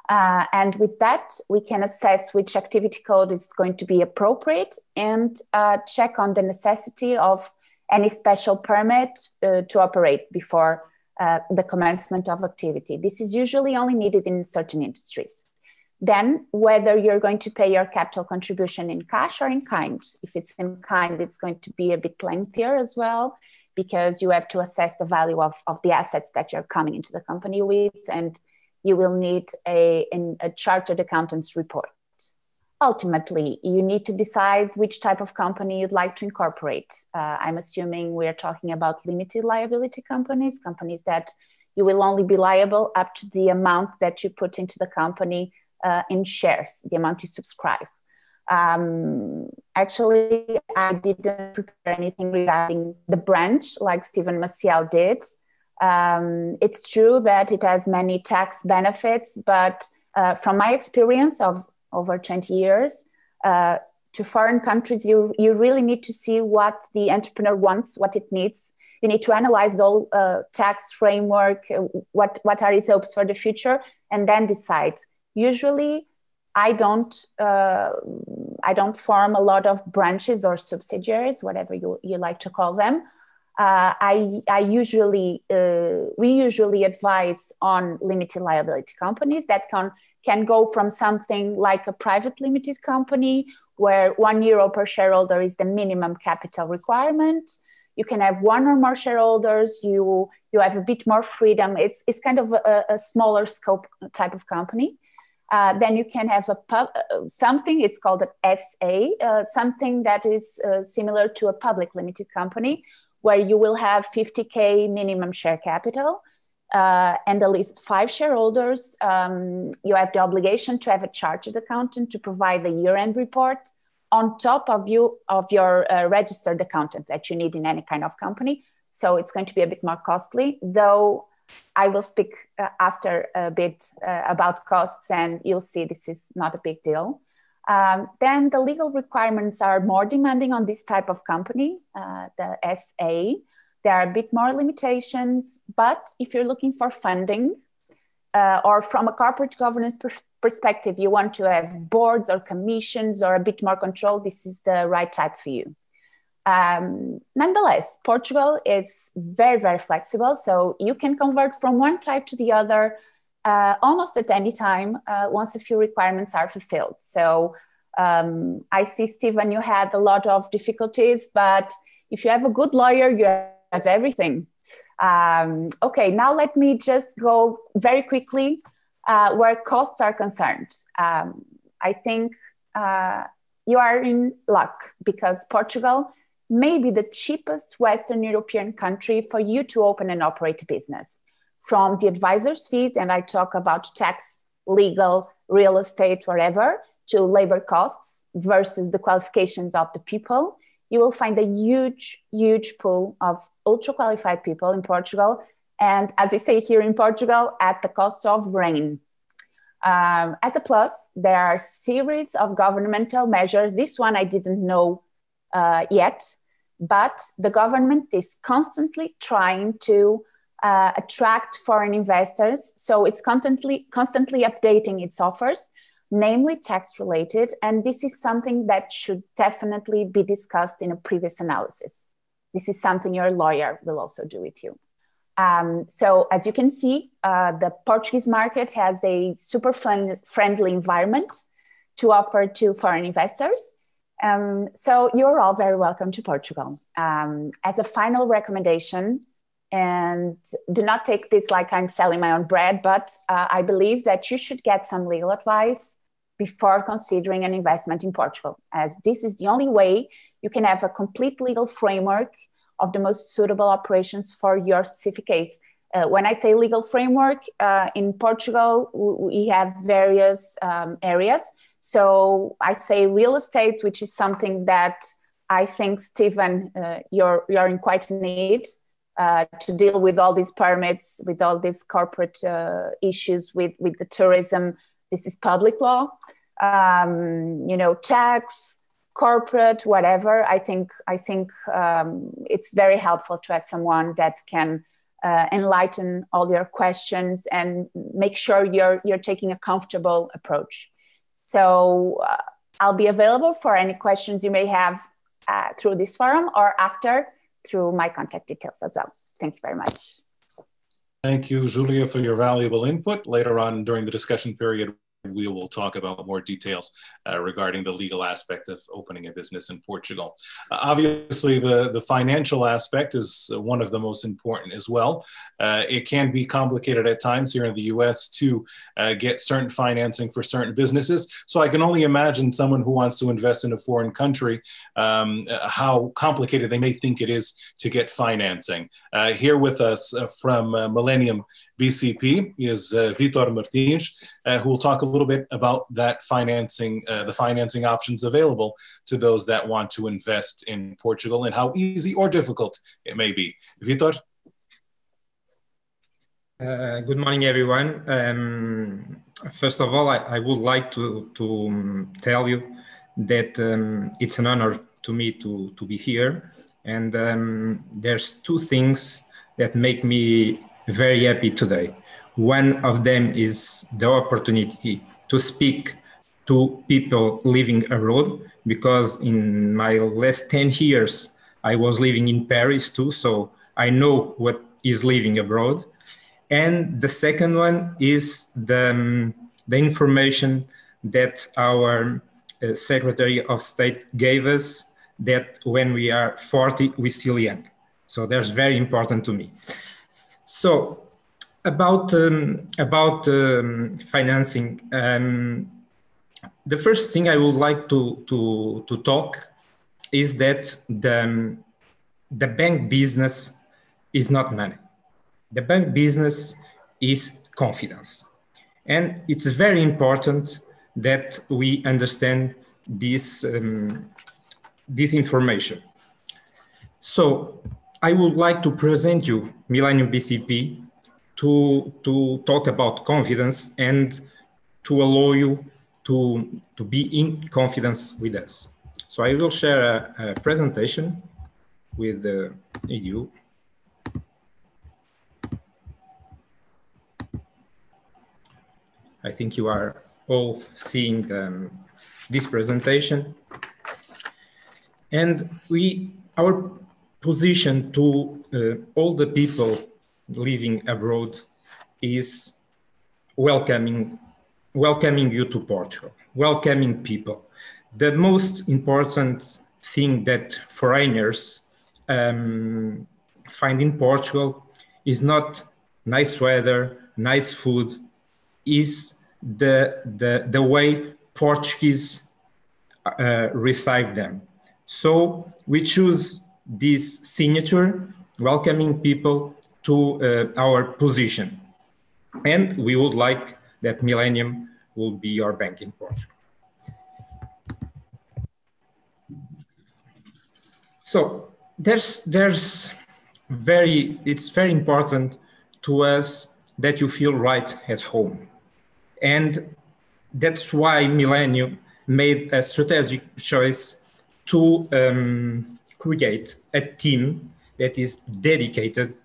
And with that, we can assess which activity code is going to be appropriate and check on the necessity of any special permit to operate before the commencement of activity. This is usually only needed in certain industries. Then whether you're going to pay your capital contribution in cash or in kind. If it's in kind, it's going to be a bit lengthier as well, because you have to assess the value of the assets that you're coming into the company with, and you will need a chartered accountant's report. Ultimately, you need to decide which type of company you'd like to incorporate. I'm assuming we're talking about limited liability companies that you will only be liable up to the amount that you put into the company in shares, the amount you subscribe. Actually, I didn't prepare anything regarding the branch like Steven Maciel did. It's true that it has many tax benefits, but from my experience of over 20 years, to foreign countries, you really need to see what the entrepreneur wants, what it needs. You need to analyze the whole tax framework, what are his hopes for the future, and then decide. Usually, I don't form a lot of branches or subsidiaries, whatever you like to call them. We usually advise on limited liability companies that can go from something like a private limited company where €1 per shareholder is the minimum capital requirement. You can have one or more shareholders. You have a bit more freedom. It's kind of a smaller scope type of company. Then you can have something, it's called an SA, something that is similar to a public limited company, where you will have 50K minimum share capital and at least 5 shareholders. You have the obligation to have a chartered accountant to provide the year-end report on top of your registered accountant that you need in any kind of company. So it's going to be a bit more costly, though I will speak after a bit about costs, and you'll see this is not a big deal. Then the legal requirements are more demanding on this type of company, the SA. There are a bit more limitations, but if you're looking for funding or from a corporate governance perspective, you want to have boards or commissions or a bit more control, this is the right type for you. Nonetheless, Portugal is very, very flexible. So you can convert from one type to the other almost at any time once a few requirements are fulfilled. So I see, Steven, you had a lot of difficulties, but if you have a good lawyer, you have everything. Okay, now let me just go very quickly where costs are concerned. I think you are in luck because Portugal may be the cheapest Western European country for you to open and operate a business. From the advisor's fees, and I talk about tax, legal, real estate, whatever, to labor costs versus the qualifications of the people, you will find a huge, huge pool of ultra qualified people in Portugal. And as I say here in Portugal, at the cost of rain. As a plus, there are a series of governmental measures. This one I didn't know yet, but the government is constantly trying to attract foreign investors. So it's constantly updating its offers, namely tax related. And this is something that should definitely be discussed in a previous analysis. This is something your lawyer will also do with you. So as you can see, the Portuguese market has a super friendly environment to offer to foreign investors. So you're all very welcome to Portugal. As a final recommendation, and do not take this like I'm selling my own bread, but I believe that you should get some legal advice before considering an investment in Portugal, as this is the only way you can have a complete legal framework of the most suitable operations for your specific case. When I say legal framework, in Portugal, we have various areas. So I say real estate, which is something that I think, Stephen, you're in quite need to deal with all these permits, with all these corporate issues with the tourism. This is public law, tax, corporate, whatever. I think it's very helpful to have someone that can enlighten all your questions and make sure you're taking a comfortable approach. So I'll be available for any questions you may have through this forum or after through my contact details as well. Thank you very much. Thank you, Julia, for your valuable input. Later on during the discussion period, we will talk about more details regarding the legal aspect of opening a business in Portugal. Obviously, the financial aspect is one of the most important as well. It can be complicated at times here in the US to get certain financing for certain businesses. So I can only imagine someone who wants to invest in a foreign country, how complicated they may think it is to get financing. Here with us from Millennium BCP is Vitor Martins, who will talk a little bit about that financing, the financing options available to those that want to invest in Portugal and how easy or difficult it may be. Vitor? Good morning, everyone. First of all, I would like to tell you that it's an honor to me to be here. And there's two things that make me very happy today. One of them is the opportunity to speak to people living abroad, because in my last 10 years, I was living in Paris too, so I know what is living abroad. And the second one is the information that our Secretary of State gave us, that when we are 40, we're still young. So that's very important to me. So about financing, the first thing I would like to talk is that the bank business is not money. The bank business is confidence. And it's very important that we understand this information. So I would like to present you Millennium BCP to talk about confidence and to allow you to be in confidence with us. So I will share a presentation with you. I think you are all seeing this presentation. And our position to all the people living abroad is welcoming you to Portugal, welcoming people. The most important thing that foreigners find in Portugal is not nice weather, nice food, is the way Portuguese receive them. So we choose this signature, welcoming people to our position. And we would like that Millennium will be your bank in Portugal. So it's very important to us that you feel right at home. And that's why Millennium made a strategic choice to create a team that is dedicated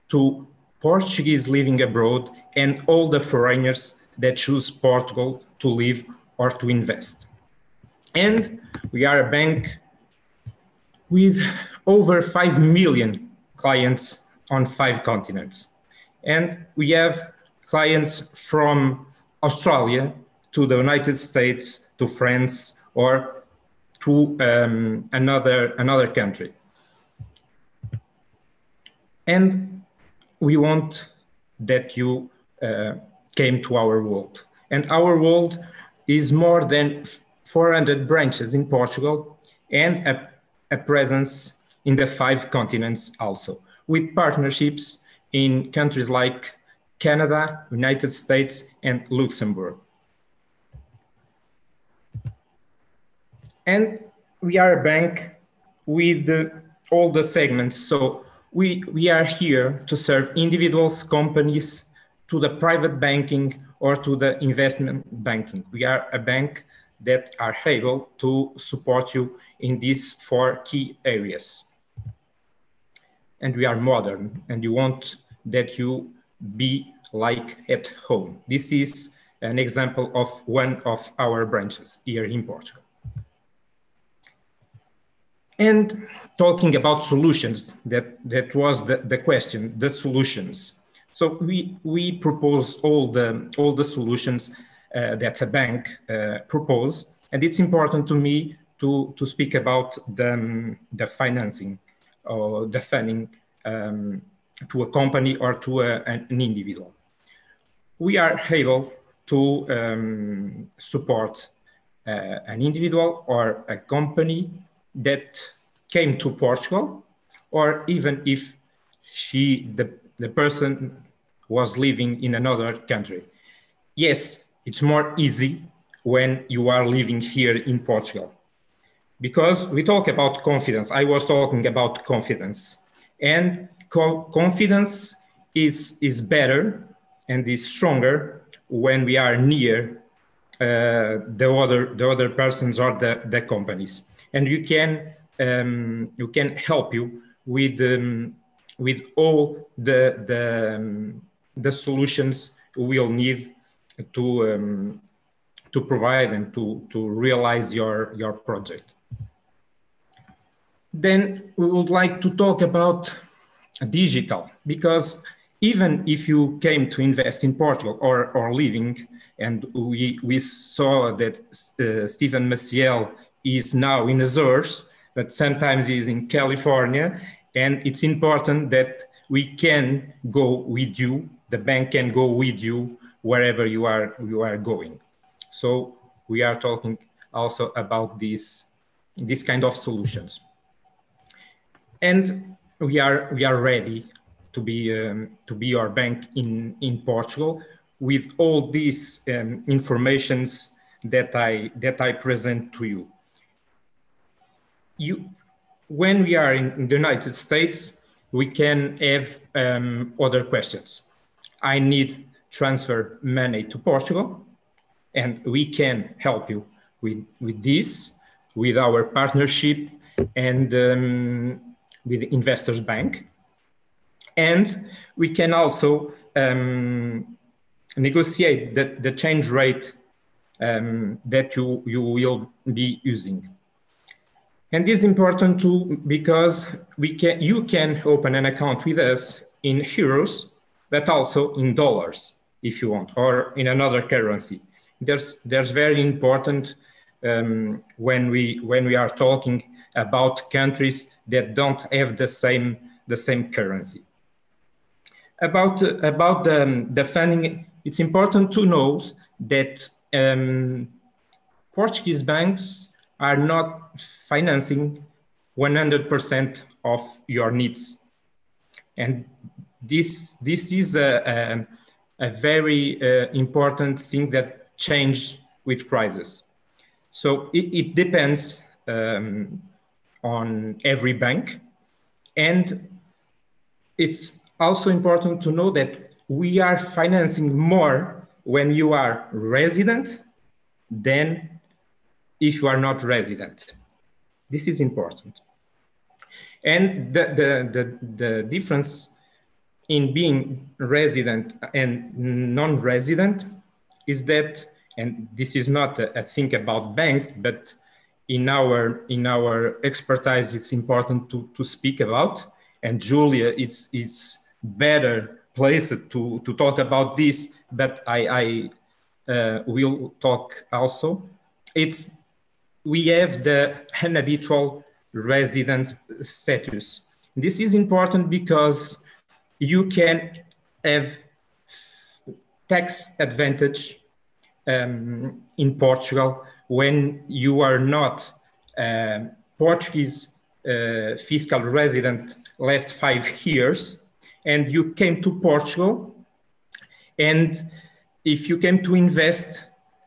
to Portuguese living abroad and all the foreigners that choose Portugal to live or to invest. And we are a bank with over 5 million clients on 5 continents. And we have clients from Australia to the United States to France or to another country. And we want that you came to our world. And our world is more than 400 branches in Portugal and a presence in the 5 continents also, with partnerships in countries like Canada, United States, and Luxembourg. And we are a bank with all the segments. So we are here to serve individuals, companies, to the private banking or to the investment banking. We are a bank that are able to support you in these 4 key areas. And we are modern, and you want that you be like at home. This is an example of one of our branches here in Portugal. And talking about solutions, that was the question, the solutions. So we propose all the solutions that a bank propose, and it's important to me to speak about the financing or the funding to a company or to an individual. We are able to support an individual or a company that came to Portugal, or even if the person was living in another country. Yes, it's more easy when you are living here in Portugal, because we talk about confidence. I was talking about confidence, and confidence is better and is stronger when we are near the other persons or the companies, and you can help you with all the solutions we'll need to provide and to realize your project. Then we would like to talk about digital, because even if you came to invest in Portugal or living, and we saw that Steven Maciel is now in Azores, but sometimes he's in California, and it's important that we can go with you, the bank can go with you wherever you are going. So we are talking also about this kind of solutions. And we are ready to be your bank in Portugal with all these informations that I present to you. When we are in the United States, we can have other questions. I need transfer money to Portugal, and we can help you with this, with our partnership and with Investors Bank. And we can also negotiate the change rate that you will be using. And this is important too, because you can open an account with us in euros, but also in dollars, if you want, or in another currency. There's very important when we are talking about countries that don't have the same currency. About the funding, it's important to know that Portuguese banks are not financing 100% of your needs. And this is a very important thing that changed with crisis. So it depends on every bank. And it's also important to know that we are financing more when you are resident than if you are not resident. This is important. And the difference in being resident and non-resident is that, and this is not a thing about bank, but in our expertise, it's important to speak about. And Julia, it's better placed to talk about this, but I will talk also. It's we have the unhabitual resident status. This is important because you can have tax advantage in Portugal when you are not Portuguese fiscal resident last 5 years and you came to Portugal, and if you came to invest,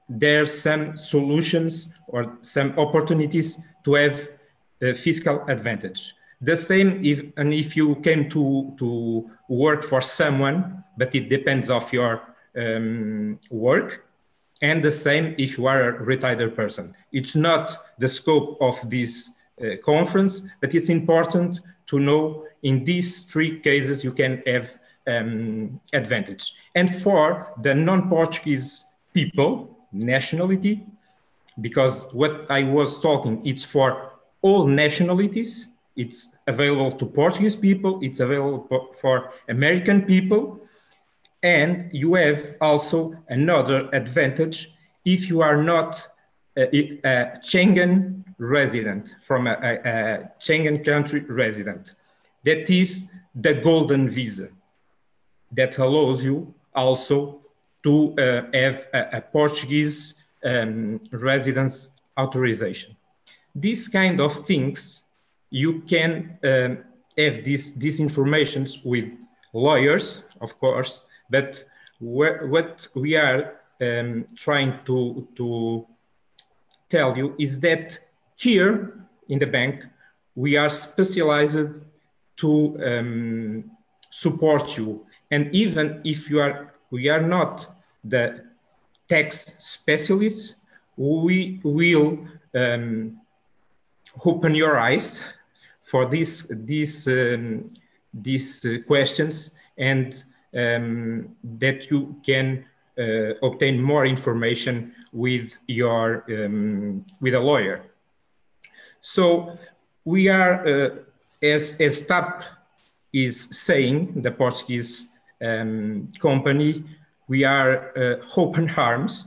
there's some solutions or some opportunities to have fiscal advantage. The same if you came to work for someone, but it depends of your work, and the same if you are a retired person. It's not the scope of this conference, but it's important to know in these 3 cases you can have advantage. And for the non-Portuguese people, nationality, because what I was talking, it's for all nationalities. It's available to Portuguese people, it's available for American people, and you have also another advantage if you are not a Schengen resident, from a Schengen country resident. That is the golden visa that allows you also to have a Portuguese residence authorization. These kind of things, you can have these informations with lawyers, of course, but what we are trying to tell you is that here in the bank, we are specialized to support you. And even if we are not the tax specialists, we will open your eyes for these questions, and that you can obtain more information with your with a lawyer. So we are, as TAP is saying, the Portuguese company, we are open arms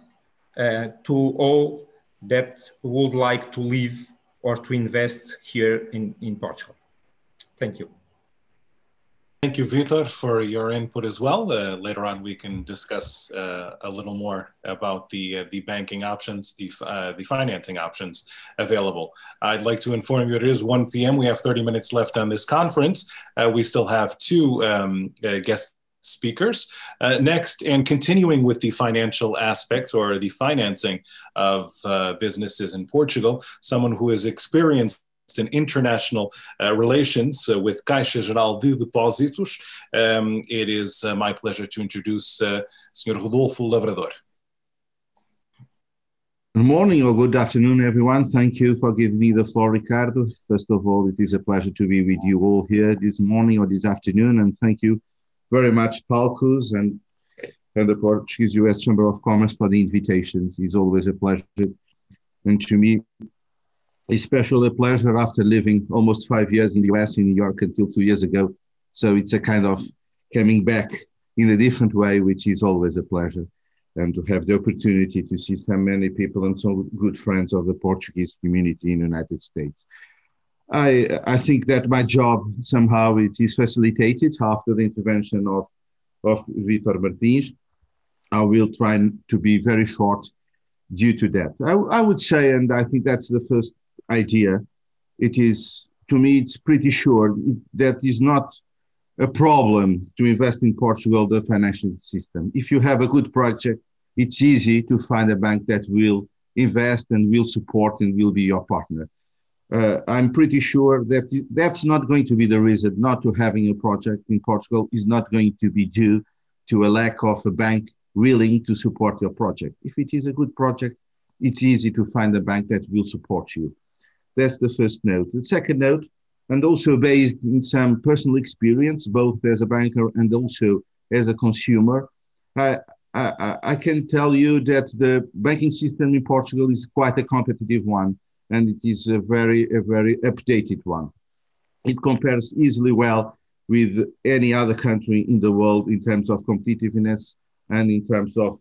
to all that would like to live or to invest here in Portugal. Thank you. Thank you, Vitor, for your input as well. Later on, we can discuss a little more about the banking options, the financing options available. I'd like to inform you it is 1 p.m. We have 30 minutes left on this conference. We still have 2 guest speakers. Next, and continuing with the financial aspect or the financing of businesses in Portugal, someone who has experienced in international relations with Caixa Geral de Depósitos, it is my pleasure to introduce Sr. Rodolfo Lavrador. Good morning or good afternoon, everyone. Thank you for giving me the floor, Ricardo. First of all, it is a pleasure to be with you all here this morning or this afternoon, and thank you very much, Palcos and the Portuguese U.S. Chamber of Commerce for the invitations. It's always a pleasure, and to me, especially a pleasure after living almost 5 years in the US, in New York, until 2 years ago. So it's a kind of coming back in a different way, which is always a pleasure. And to have the opportunity to see so many people and so good friends of the Portuguese community in the United States. I think that my job, somehow it is facilitated after the intervention of Vitor Martins. I will try to be very short due to that. I would say, and I think that's the first idea, it is, to me, it's pretty sure that is not a problem to invest in Portugal, the financial system. If you have a good project, it's easy to find a bank that will invest and will support and will be your partner. I'm pretty sure that that's not going to be the reason not to having a project in Portugal is not going to be due to a lack of a bank willing to support your project. If it is a good project, it's easy to find a bank that will support you. That's the first note. The second note, and also based in some personal experience, both as a banker and also as a consumer, I can tell you that the banking system in Portugal is quite a competitive one, and it is a very updated one. It compares easily well with any other country in the world in terms of competitiveness and in terms of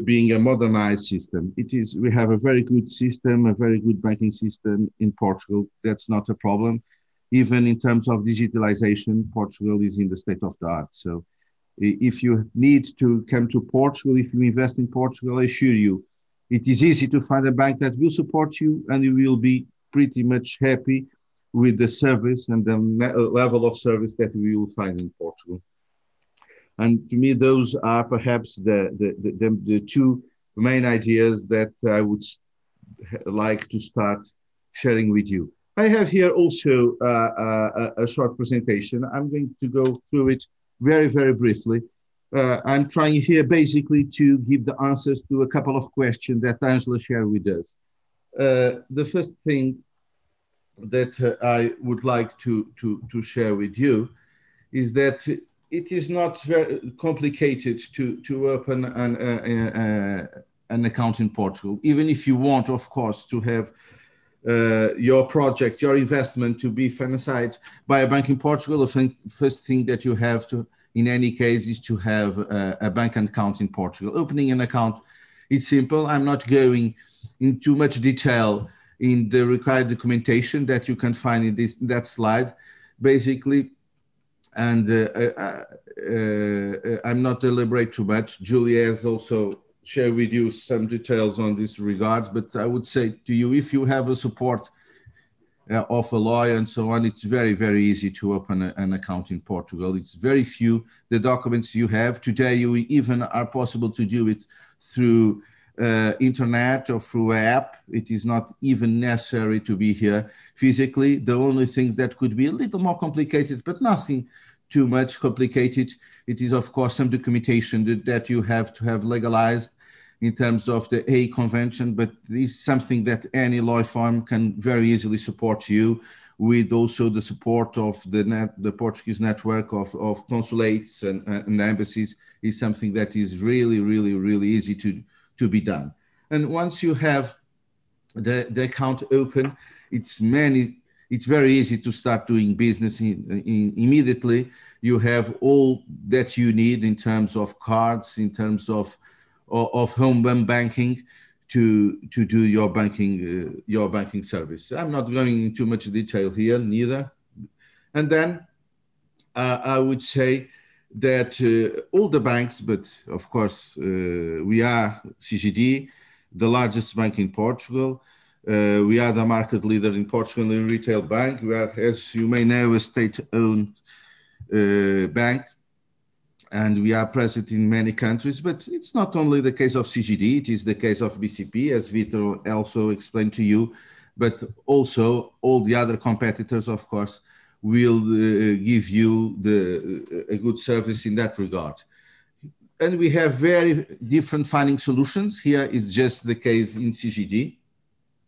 being a modernized system. We have a very good system, a very good banking system in Portugal. That's not a problem. Even in terms of digitalization, Portugal is in the state of the art. So if you need to come to Portugal, if you invest in Portugal, I assure you, it is easy to find a bank that will support you, and you will be pretty much happy with the service and the level of service that we will find in Portugal. And to me, those are perhaps the two main ideas that I would like to start sharing with you. I have here also a short presentation. I'm going to go through it very, very briefly. I'm trying here basically to give the answers to a couple of questions that Angela shared with us. The first thing that I would like to share with you is that it is not very complicated to open an account in Portugal, even if you want, of course, to have your project, your investment to be financed by a bank in Portugal. The first thing that you have to, in any case, is to have a bank account in Portugal. Opening an account is simple. I'm not going into much detail in the required documentation that you can find in that slide, basically. And I'm not elaborate too much. Julia has also shared with you some details on this regard, but I would say to you, if you have a support of a lawyer and so on, it's very, very easy to open an account in Portugal. It's very few the documents you have. Today, you even are possible to do it through internet or through an app. It is not even necessary to be here physically. The only things that could be a little more complicated, but nothing too much complicated, it is of course some documentation that you have to have legalized in terms of the Hague Convention, but this is something that any law firm can very easily support you with. Also the support of the Portuguese network of consulates and embassies is something that is really, really, really easy to be done. And once you have the account open, it's very easy to start doing business immediately. You have all that you need in terms of cards, in terms of home banking to do your banking service. I'm not going into much detail here neither. And then I would say that all the banks, but of course we are CGD, the largest bank in Portugal. We are the market leader in Portugal in retail bank. We are, as you may know, a state-owned bank, and we are present in many countries. But it's not only the case of CGD, it is the case of BCP, as Vitor also explained to you, but also all the other competitors, of course, will give you a good service in that regard. And we have very different funding solutions. Here is just the case in CGD.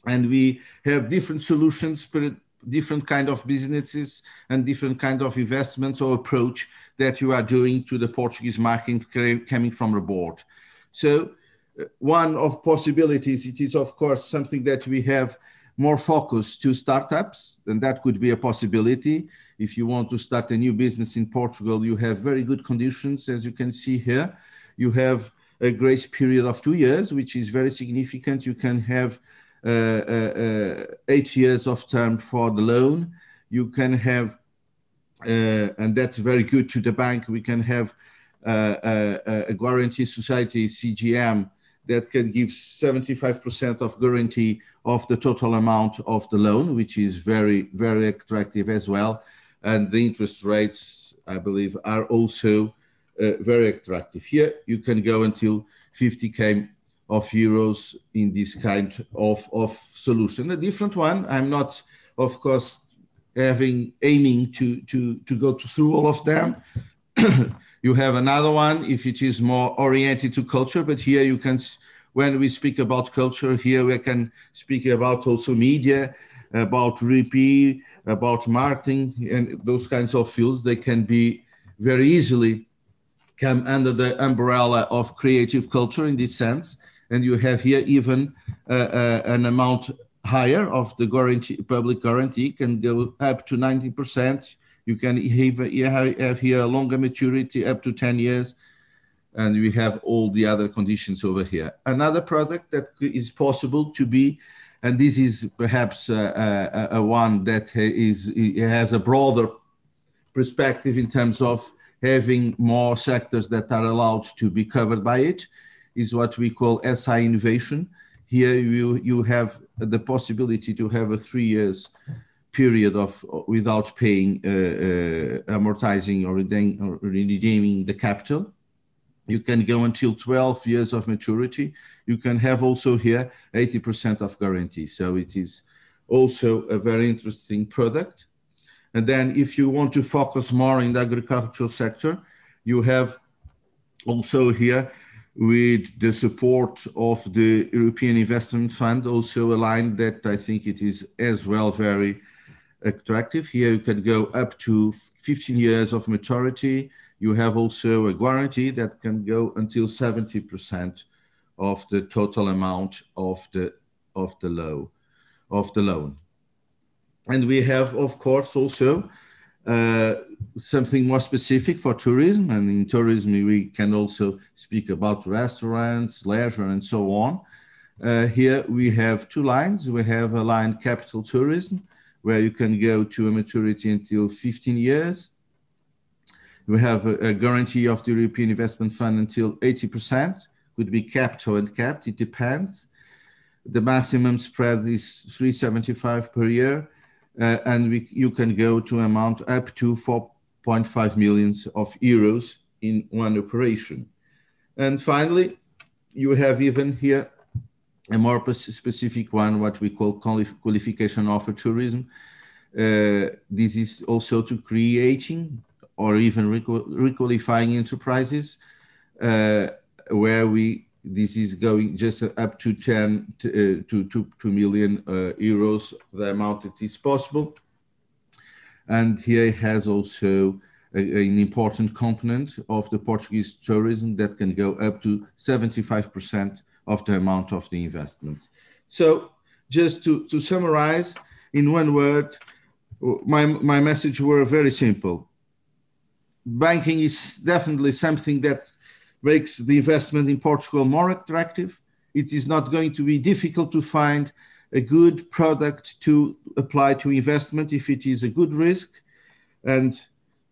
And we have different solutions for different kind of businesses and different kind of investments or approach that you are doing to the Portuguese market coming from abroad. So one of possibilities, it is of course something that we have more focus to startups, and that could be a possibility. If you want to start a new business in Portugal, you have very good conditions, as you can see here. You have a grace period of 2 years, which is very significant. You can have 8 years of term for the loan. You can have, and that's very good to the bank, we can have a guarantee society, CGM, that can give 75% of guarantee of the total amount of the loan, which is very, very attractive as well. And the interest rates, I believe, are also very attractive. Here, you can go until 50K of euros in this kind of solution. A different one, I'm not, of course, aiming to go through all of them. You have another one if it is more oriented to culture, but here you can, when we speak about culture, here we can speak about also media, about RP, about marketing, and those kinds of fields. They can be very easily come under the umbrella of creative culture in this sense. And you have here even an amount higher of the guarantee, public guarantee can go up to 90%. You can have here a longer maturity, up to 10 years. and we have all the other conditions over here. Another product that is possible to be, and this is perhaps a one that has a broader perspective in terms of having more sectors that are allowed to be covered by it, is what we call SI innovation. Here you have the possibility to have a 3 years period of without paying, amortizing or redeeming the capital. You can go until 12 years of maturity. You can have also here 80% of guarantee. So it is also a very interesting product. And then if you want to focus more in the agricultural sector, you have also here with the support of the European Investment Fund, also a line that I think it is as well very attractive. Here you can go up to 15 years of maturity. You have also a guarantee that can go until 70% of the total amount of the loan. And we have, of course, also something more specific for tourism. And in tourism, we can also speak about restaurants, leisure, and so on. Here we have two lines. We have a line capital tourism, where you can go to a maturity until 15 years. We have a guarantee of the European Investment Fund until 80%, could be capped or uncapped, it depends. The maximum spread is 375 per year, and you can go to amount up to 4.5 million euros in one operation. And finally, you have even here a more specific one, what we call qualification offer tourism. This is also to creating or even requalifying enterprises, where this is going just up to 10 to 2 million euros, the amount that is possible. And here it has also an important component of the Portuguese tourism that can go up to 75% of the amount of the investments. So just to summarize in one word, my message were very simple. Banking is definitely something that makes the investment in Portugal more attractive. It is not going to be difficult to find a good product to apply to investment if it is a good risk, and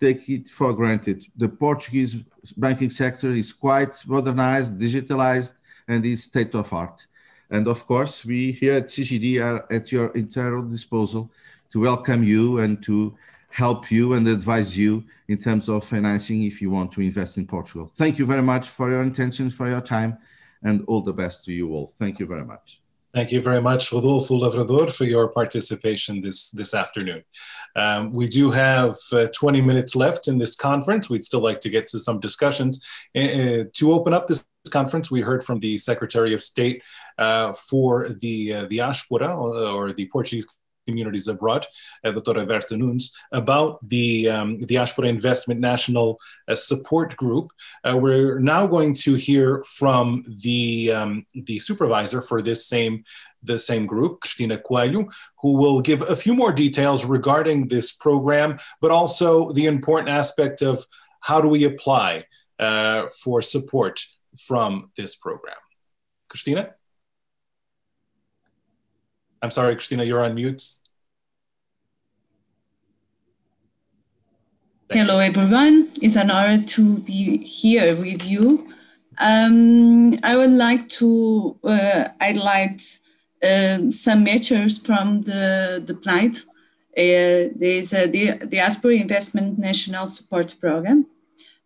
take it for granted. The Portuguese banking sector is quite modernized, digitalized, and is state of art. And of course, we here at CGD are at your entire disposal to welcome you and to help you and advise you in terms of financing if you want to invest in Portugal. Thank you very much for your attention, for your time, and all the best to you all. Thank you very much. Thank you very much, Rodolfo Lavrador, for your participation this afternoon. We do have 20 minutes left in this conference. We'd still like to get to some discussions. To open up this conference, we heard from the Secretary of State for the diaspora, or the Portuguese communities abroad, Dr. Berta Nunes, about the Diaspora Investment National Support Group. We're now going to hear from the supervisor for the same group, Cristina Coelho, who will give a few more details regarding this program, but also the important aspect of how do we apply for support from this program. Cristina? I'm sorry, Cristina, you're on mute. Hello, everyone. It's an honor to be here with you. I would like to highlight some measures from the plan. There's the Diaspora Investment National Support Program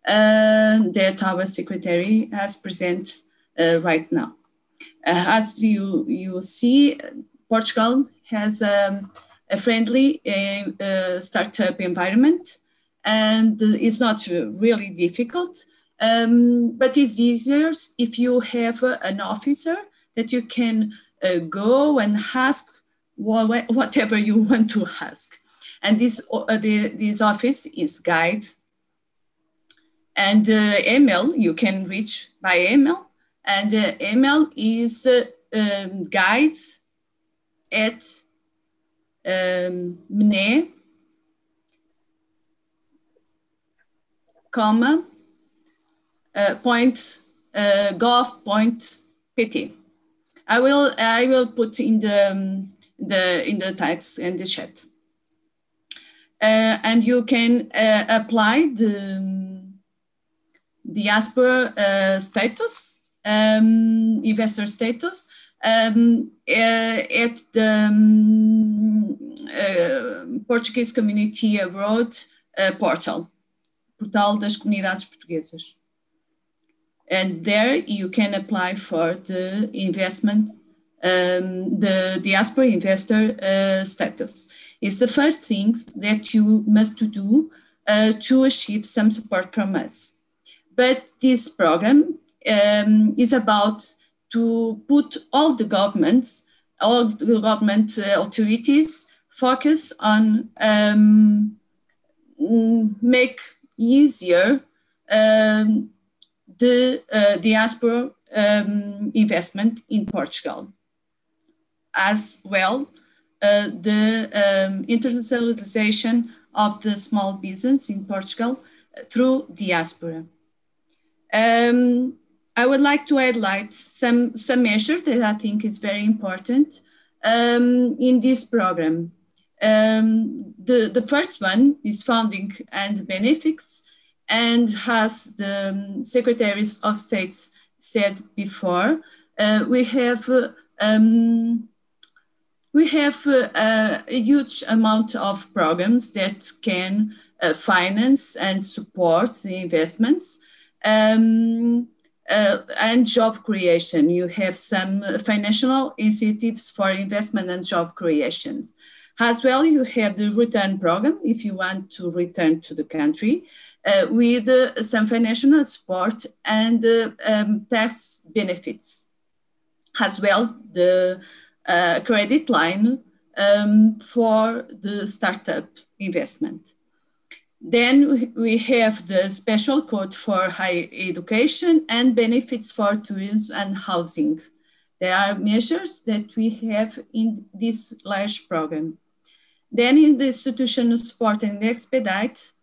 that our secretary has presented right now. As you see, Portugal has a friendly startup environment, and it's not really difficult, but it's easier if you have an officer that you can go and ask whatever you want to ask. And this office is guide, and email, you can reach by email, and email is guides at MNE, .gov.pt. I will put in the text and the chat. And you can apply the diaspora status, investor status, at the Portuguese Community Abroad portal das comunidades portuguesas. And there you can apply for the investment, the diaspora investor status. It's the first thing that you must do to achieve some support from us. But this program is about to put all the government authorities focus on make easier the diaspora investment in Portugal, as well the internationalization of the small business in Portugal through diaspora. I would like to highlight some measures that I think is very important in this program. The first one is funding and benefits, and as the secretaries of state said before, we have a huge amount of programs that can finance and support the investments and job creation. You have some financial incentives for investment and job creations. As well, you have the return program if you want to return to the country with some financial support and tax benefits. As well, the credit line for the startup investment. Then we have the special code for higher education and benefits for tourism and housing. There are measures that we have in this large program. Then in the institutional support and expedite,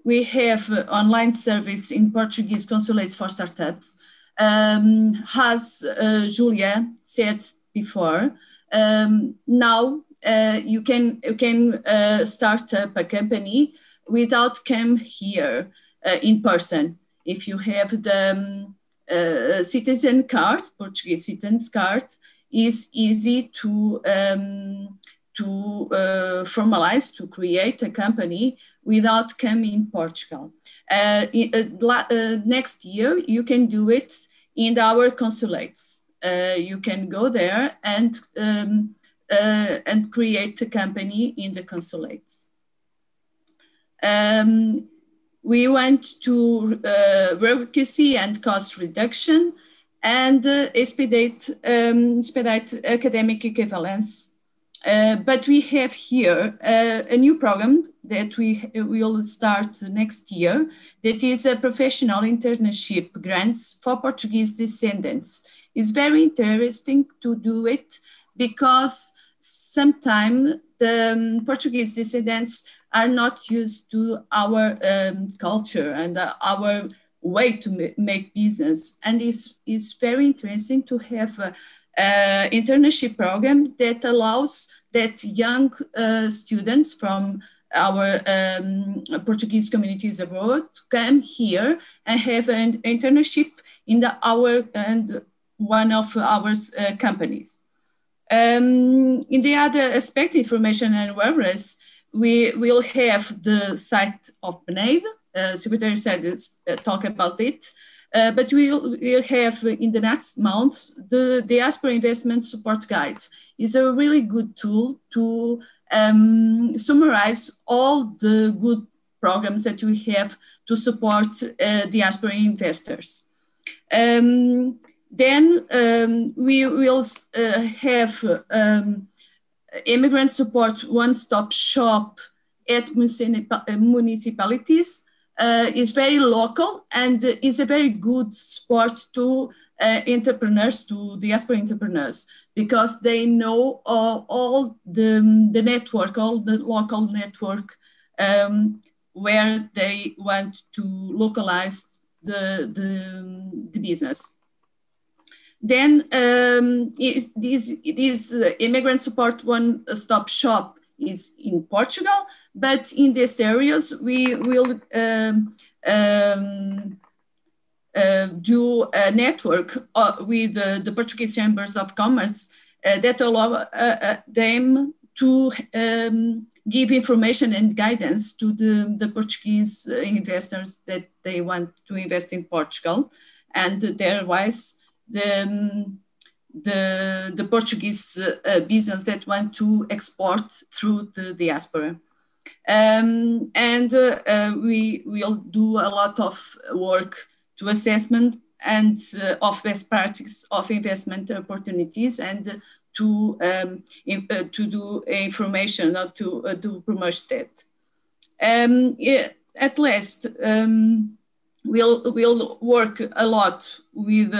we have online service in Portuguese consulates for startups. As Julia said before, now you can start up a company without come here in person. If you have the citizen card, Portuguese citizen's card, is easy to formalize, to create a company without coming in Portugal. Next year, you can do it in our consulates. You can go there and create a company in the consulates. We went to bureaucracy and cost reduction and expedite academic equivalence. But we have here a new program that we will start next year that is a professional internship grants for Portuguese descendants. It's very interesting to do it because sometimes the Portuguese descendants are not used to our culture and our way to make business. And it's very interesting to have an internship program that allows that young students from our Portuguese communities abroad to come here and have an internship in one of our companies. In the other aspect, information and awareness, we will have the site of PNAID. Secretary said talk about it, but we'll have in the next month the Diaspora Investment Support Guide. It's a really good tool to summarize all the good programs that we have to support diaspora investors. Then we will have immigrant support one-stop shop at municipalities. Is very local and is a very good support to entrepreneurs, to diaspora entrepreneurs, because they know all the network, all the local network where they want to localize the business. Then this immigrant support one-stop shop is in Portugal, but in these areas we will do a network with the Portuguese Chambers of Commerce that allow them to give information and guidance to the Portuguese investors that they want to invest in Portugal, and therewise the Portuguese business that want to export through the diaspora. We will do a lot of work to assessment and of best practice of investment opportunities, and to do information or to promote that. At last, we'll work a lot with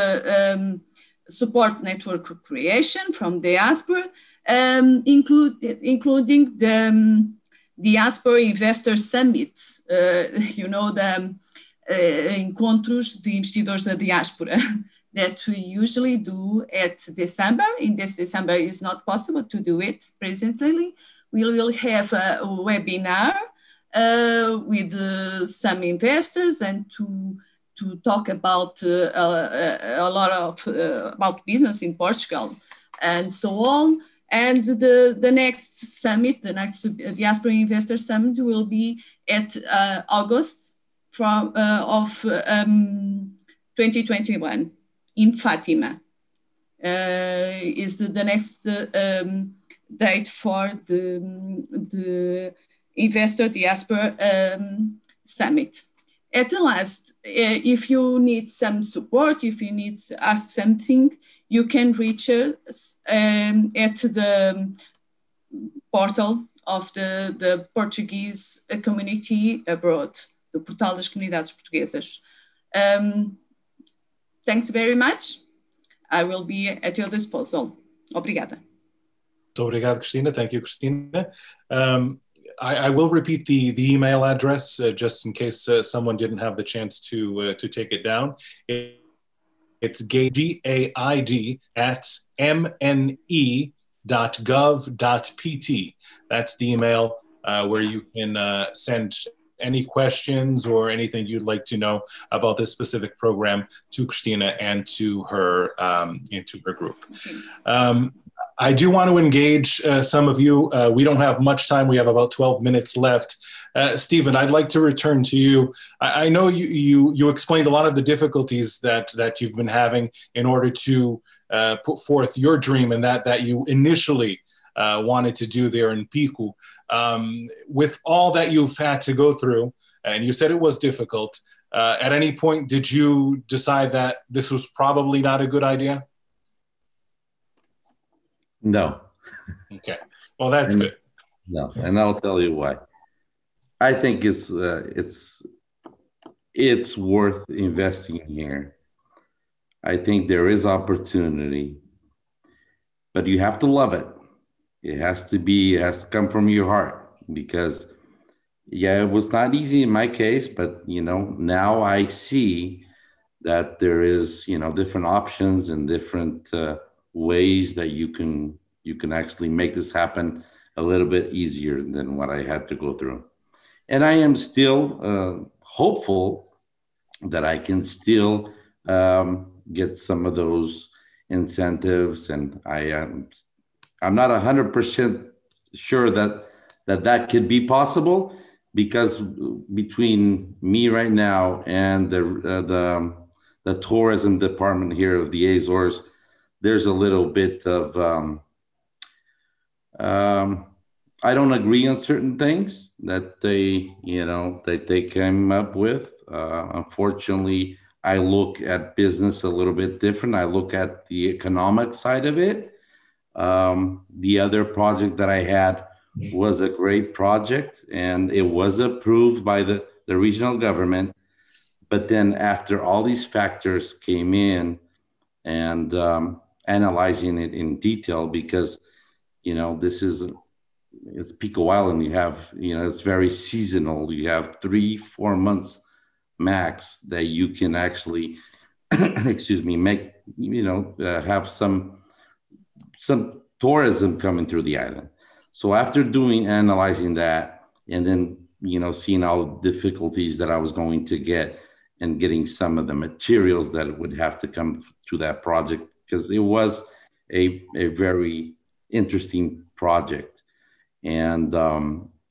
support network creation from diaspora, including the Diaspora Investor Summit, the Encontros de Investidores da Diáspora, that we usually do at December. In this December, it's not possible to do it presently. We will have a webinar with some investors and to talk about a lot of about business in Portugal and so on. And the next summit, the next Diaspora Investor Summit, will be at August of 2021 in Fatima. Is the next date for the Investor Diaspora Summit. At the last, if you need some support, if you need to ask something, you can reach us at the portal of the Portuguese community abroad, the Portal das Comunidades Portuguesas. Thanks very much. I will be at your disposal. Obrigada. Muito obrigado, Cristina. Thank you, Cristina. I will repeat the email address just in case someone didn't have the chance to take it down. It's gaid@mne.gov.pt. That's the email where you can send any questions or anything you'd like to know about this specific program to Cristina and to her group. I do want to engage some of you. We don't have much time. We have about 12 minutes left. Stephen, I'd like to return to you. I know you explained a lot of the difficulties that you've been having in order to put forth your dream and that you initially wanted to do there in Pico. With all that you've had to go through, and you said it was difficult, at any point did you decide that this was probably not a good idea? No. Okay. Well, that's good. No, and I'll tell you why. I think it's worth investing here. I think there is opportunity, but you have to love it. It has to come from your heart, because yeah, it was not easy in my case, but now I see that there is different options and different ways that you can actually make this happen a little bit easier than what I had to go through. And I am still hopeful that I can still get some of those incentives, and I'm not 100% sure that could be possible, because between me right now and the tourism department here of the Azores, there's a little bit of I don't agree on certain things that they came up with. Unfortunately, I look at business a little bit different. I look at the economic side of it. The other project that I had was a great project, and it was approved by the regional government. But then after all these factors came in, and analyzing it in detail, because it's Pico Island, you have it's very seasonal. You have 3-4 months max that you can actually, excuse me, make, have some tourism coming through the island. So after analyzing that, and then, seeing all the difficulties that I was going to get and getting some of the materials that would have to come to that project, because it was a very interesting project. And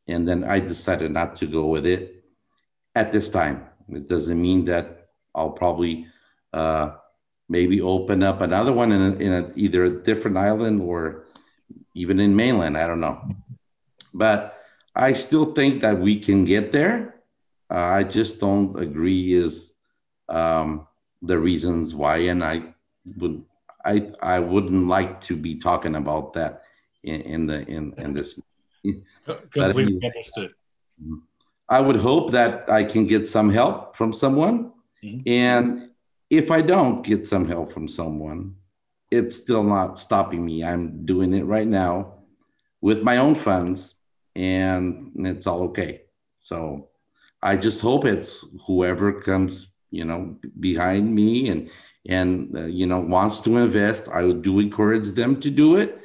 then I decided not to go with it at this time. It doesn't mean that I'll probably maybe open up another one in either a different island or even in mainland. I don't know. But I still think that we can get there. I just don't agree is the reasons why, and I wouldn't like to be talking about that in this. Completely understood. I would hope that I can get some help from someone, and if I don't get some help from someone, it's still not stopping me. I'm doing it right now with my own funds, and it's all okay. So I just hope it's whoever comes, behind me and wants to invest. I do encourage them to do it,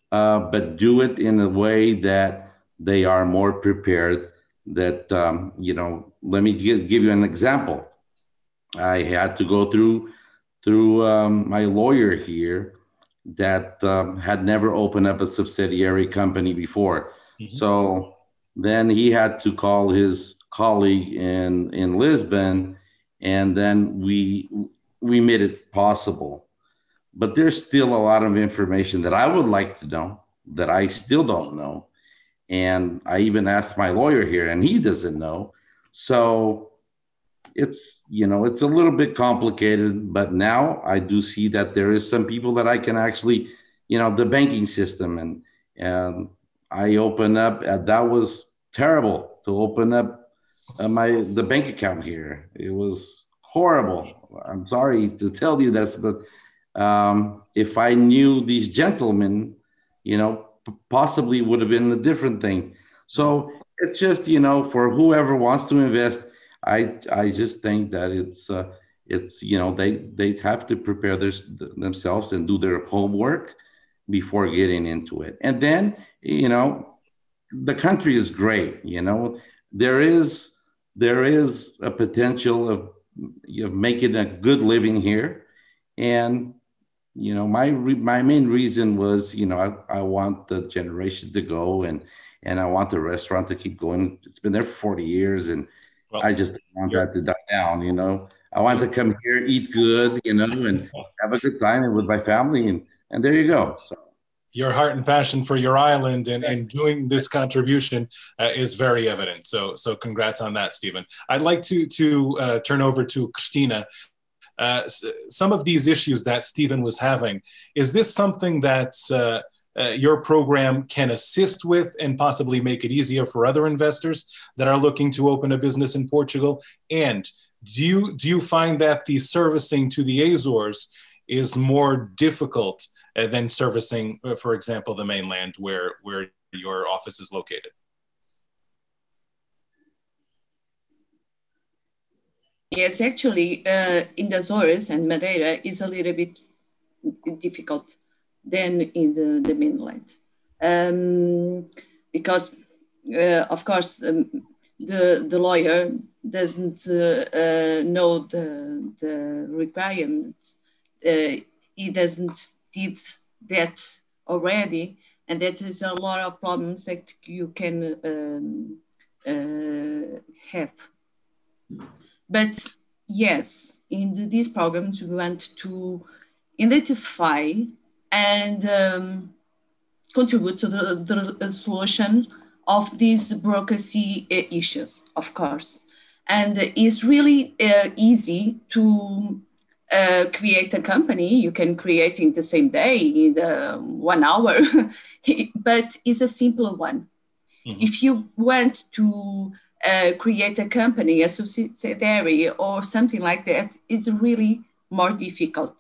but do it in a way that they are more prepared. That let me give you an example. I had to go through my lawyer here that had never opened up a subsidiary company before. So then he had to call his colleague in Lisbon, and then we made it possible. But there's still a lot of information that I would like to know that I still don't know. And I even asked my lawyer here, and he doesn't know. So it's a little bit complicated, but now I do see that there is some people that I can actually, the banking system, and I open up, that was terrible to open up the bank account here. It was horrible. I'm sorry to tell you this, but if I knew these gentlemen, possibly would have been a different thing. So it's just, for whoever wants to invest, I just think that it's they have to prepare themselves and do their homework before getting into it. And then, the country is great. There is a potential of making a good living here. And, my main reason was, I want the generation to go and I want the restaurant to keep going. It's been there for 40 years and I just want that to die down, I want to come here, eat good, and have a good time with my family, and there you go. So your heart and passion for your island and doing this contribution is very evident. So congrats on that, Stephen. I'd like to turn over to Cristina. Some of these issues that Stephen was having, is this something that your program can assist with and possibly make it easier for other investors that are looking to open a business in Portugal? And do you find that the servicing to the Azores is more difficult than servicing, for example, the mainland where your office is located? Yes, actually, in the Azores and Madeira is a little bit difficult than in the mainland. Because, of course, the lawyer doesn't know the requirements. He doesn't did that already, and that is a lot of problems that you can have. But yes, in these programs, we want to identify and contribute to the solution of these bureaucracy issues, of course. And it's really easy to create a company. You can create in the same day, in 1 hour, but it's a simple one. Mm-hmm. If you want to create a company, a subsidiary or something like that, is really more difficult.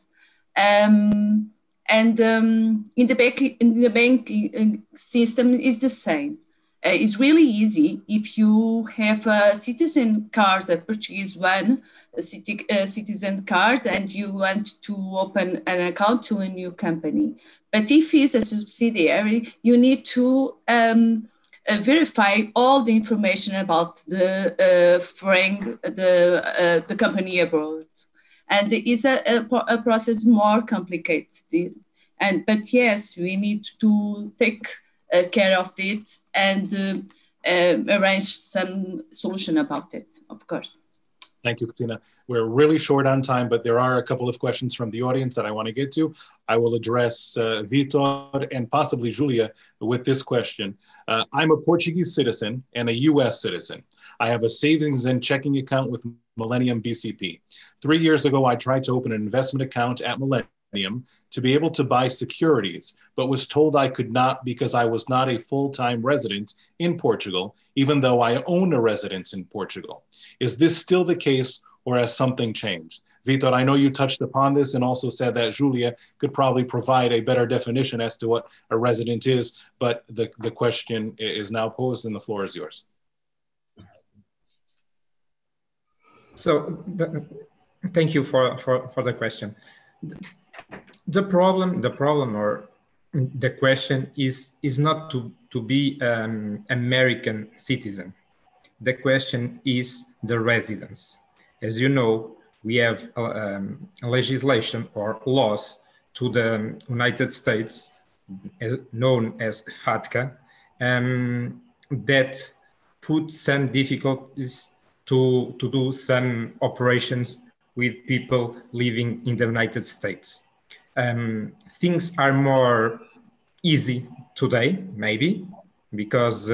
And in the banking system is the same. It's really easy if you have a citizen card, a Portuguese one, a citizen card, and you want to open an account to a new company. But if it's a subsidiary, you need to verify all the information about the company abroad, and it is a process more complicated. But yes, we need to take care of it and arrange some solution about it, of course. Thank you, Cristina. We're really short on time, but there are a couple of questions from the audience that I want to get to. I will address Vitor and possibly Julia with this question. I'm a Portuguese citizen and a US citizen. I have a savings and checking account with Millennium BCP. 3 years ago, I tried to open an investment account at Millennium to be able to buy securities, but was told I could not because I was not a full-time resident in Portugal, even though I own a residence in Portugal. Is this still the case, or has something changed? Vitor, I know you touched upon this and also said that Julia could probably provide a better definition as to what a resident is, but the question is now posed and the floor is yours. So thank you for the question. The problem or the question is not to be American citizen. The question is the residence. As you know, we have legislation or laws to the United States, known as FATCA, that put some difficulties to do some operations with people living in the United States. Things are more easy today, maybe, because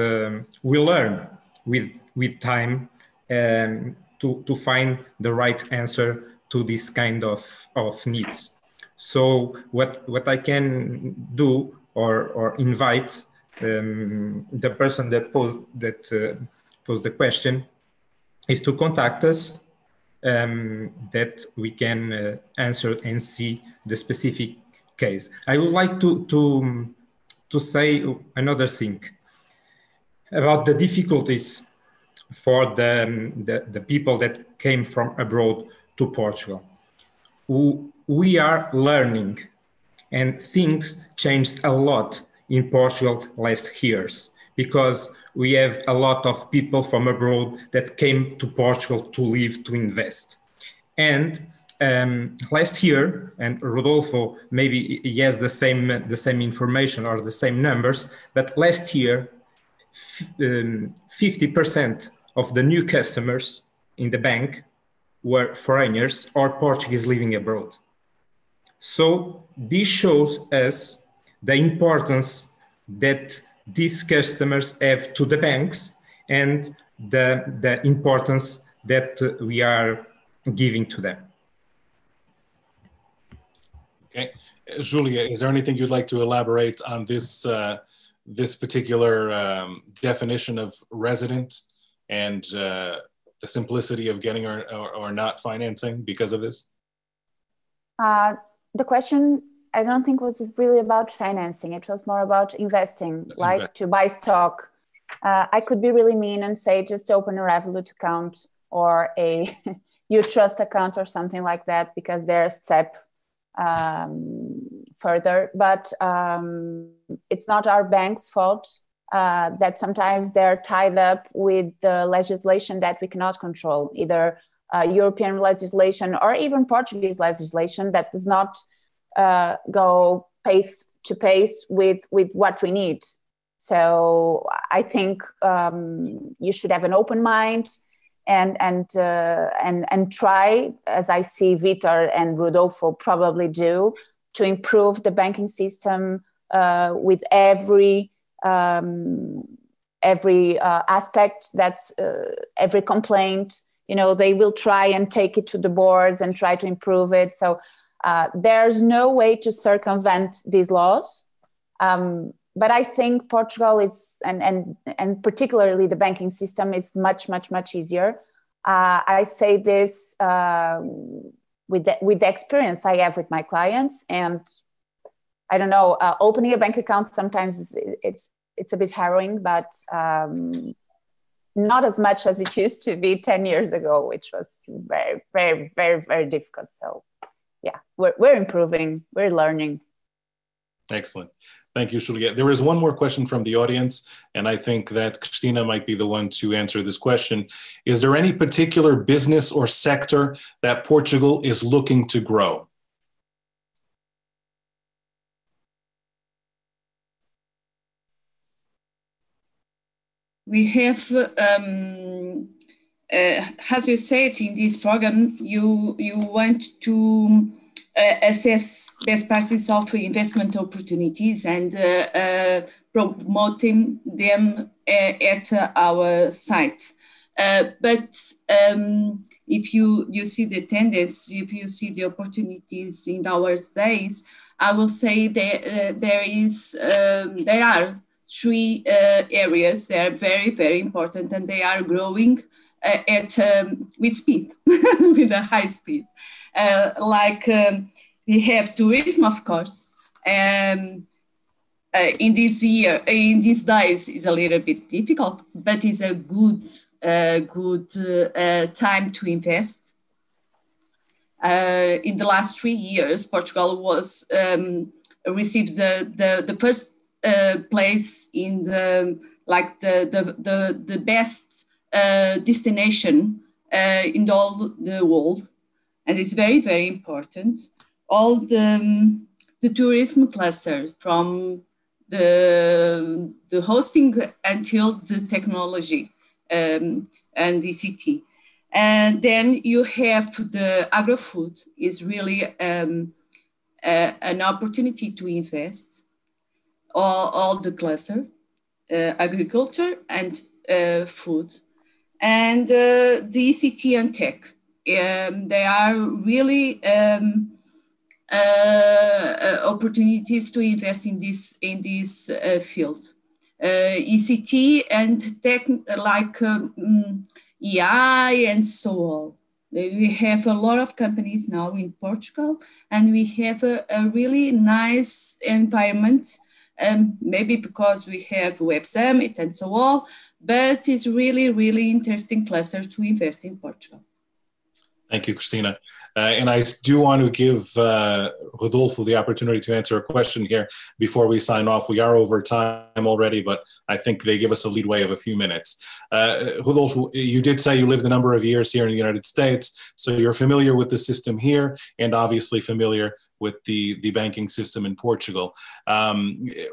we learn with time to find the right answer to this kind of needs. So what I can do or invite the person that posed the question is to contact us, that we can answer and see the specific case. I would like to say another thing about the difficulties for the people that came from abroad to Portugal. We are learning, and things changed a lot in Portugal last years, because we have a lot of people from abroad that came to Portugal to live, to invest. And last year, and Rodolfo, maybe he has the same information or the same numbers, but last year, 50% of the new customers in the bank were foreigners or Portuguese living abroad. So this shows us the importance that these customers have to the banks and the importance that we are giving to them. Okay, Julia, is there anything you'd like to elaborate on this this particular definition of resident and the simplicity of getting or not financing because of this? The question, I don't think, was really about financing. It was more about investing, like to buy stock. I could be really mean and say just open a Revolut account or a U-Trust account or something like that, because they're a step further. But it's not our bank's fault that sometimes they're tied up with the legislation that we cannot control, either European legislation or even Portuguese legislation that does not go pace to pace with what we need. So I think you should have an open mind and try, as I see Vitor and Rodolfo probably do, to improve the banking system with every aspect. That's every complaint. You know, they will try and take it to the boards and try to improve it. So there's no way to circumvent these laws. But I think Portugal is, and particularly the banking system is much, much, much easier. I say this with the experience I have with my clients, and I don't know, opening a bank account sometimes it's a bit harrowing, but not as much as it used to be 10 years ago, which was very, very, very, very difficult. So yeah, we're improving, we're learning. Excellent. Thank you, Julia. There is one more question from the audience, and I think that Cristina might be the one to answer this question. Is there any particular business or sector that Portugal is looking to grow? We have, as you said in this program, you want to assess best practices of investment opportunities and promoting them at our site. But if you see the tendency, if you see the opportunities in our days, I will say that there are three areas that are very, very important, and they are growing with speed, with a high speed. We have tourism, of course. In these days is a little bit difficult, but it's a good time to invest. In the last 3 years, Portugal was received the first place in the best destination in all the world. And it's very, very important. All the tourism cluster, from the hosting until the technology and ICT. And then you have the agro-food is really an opportunity to invest. All the cluster, agriculture and food. And the ICT and tech. They are really opportunities to invest in this field. ECT and tech, like AI and so on. We have a lot of companies now in Portugal, and we have a really nice environment, maybe because we have Web Summit and so on, but it's really, really interesting cluster to invest in Portugal. Thank you, Cristina. And I do want to give Rodolfo the opportunity to answer a question here before we sign off. We are over time already, but I think they give us a leadway of a few minutes. Rodolfo, you did say you lived a number of years here in the United States, so you're familiar with the system here and obviously familiar with the banking system in Portugal.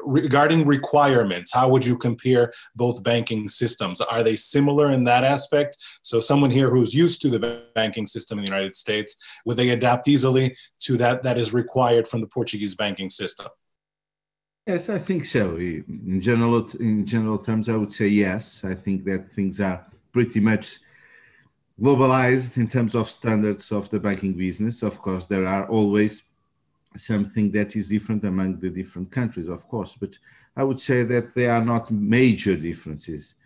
Regarding requirements, how would you compare both banking systems? Are they similar in that aspect? So someone here who's used to the banking system in the United States, would they adapt easily to that is required from the Portuguese banking system? Yes, I think so. In general terms, I would say yes. I think that things are pretty much globalized in terms of standards of the banking business. Of course, there are always something that is different among the different countries, of course, but I would say that they are not major differences.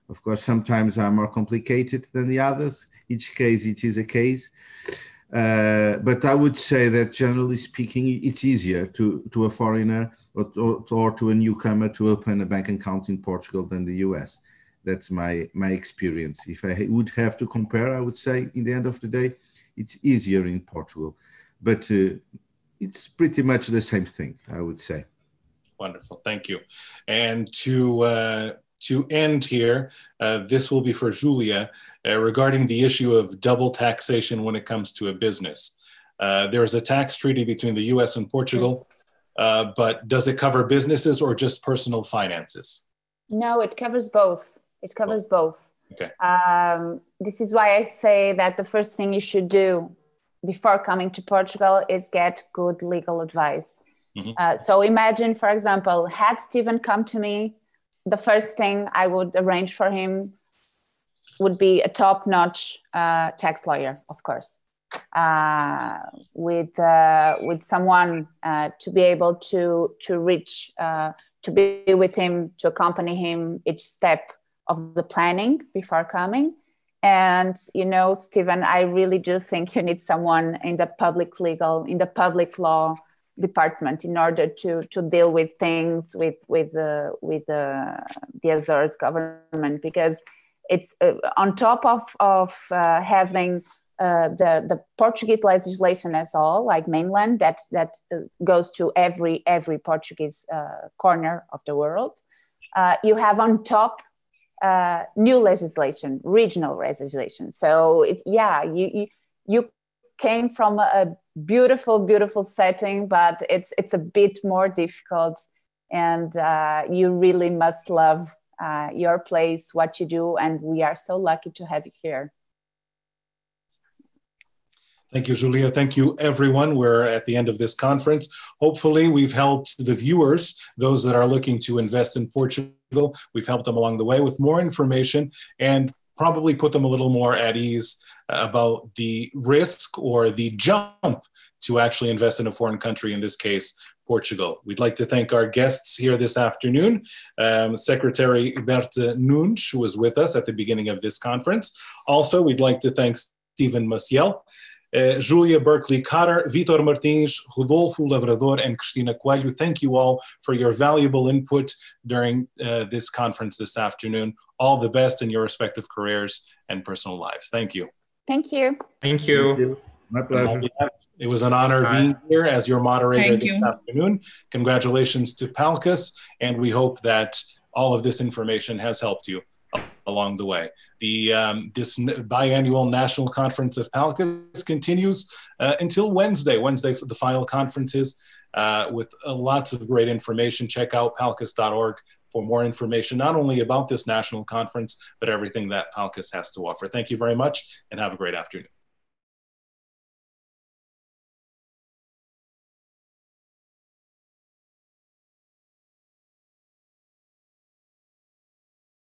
Of course, sometimes are more complicated than the others. Each case, it is a case. But I would say that generally speaking, it's easier to a foreigner or to a newcomer to open a bank account in Portugal than the US. That's my experience. If I would have to compare, I would say in the end of the day, it's easier in Portugal. But it's pretty much the same thing, I would say. Wonderful, thank you. And to end here, this will be for Julia, regarding the issue of double taxation when it comes to a business. There is a tax treaty between the US and Portugal, but does it cover businesses or just personal finances? No, it covers both. It covers both. Okay. This is why I say that the first thing you should do before coming to Portugal is get good legal advice. Mm-hmm. So imagine, for example, had Stephen come to me, the first thing I would arrange for him would be a top-notch tax lawyer, of course, with someone to be able to reach, to be with him, to accompany him each step of the planning before coming. And, you know, Stephen, I really do think you need someone in the public law department in order to deal with things with the Azores government, because it's on top of having the Portuguese legislation as all, like mainland, that goes to every Portuguese corner of the world. You have on top new legislation, regional legislation. So you came from a beautiful setting, but it's a bit more difficult, and you really must love your place, what you do, and we are so lucky to have you here. Thank you, Julia. Thank you, everyone. We're at the end of this conference. Hopefully, we've helped the viewers, those that are looking to invest in Portugal, we've helped them along the way with more information and probably put them a little more at ease about the risk or the jump to actually invest in a foreign country, in this case, Portugal. We'd like to thank our guests here this afternoon, Secretary Berta Nunes, who was with us at the beginning of this conference. Also, we'd like to thank Stephen Maciel, Julia Berkeley Cotter, Vitor Martins, Rodolfo Lavrador, and Cristina Coelho. Thank you all for your valuable input during this conference this afternoon. All the best in your respective careers and personal lives. Thank you. Thank you. Thank you. My pleasure. It was an honor being here as your moderator this afternoon. Congratulations to Palcus, and we hope that all of this information has helped you along the way. This biannual National Conference of Palcus continues until Wednesday. Wednesday for the final conferences with lots of great information. Check out palcus.org for more information, not only about this national conference, but everything that Palcus has to offer. Thank you very much and have a great afternoon.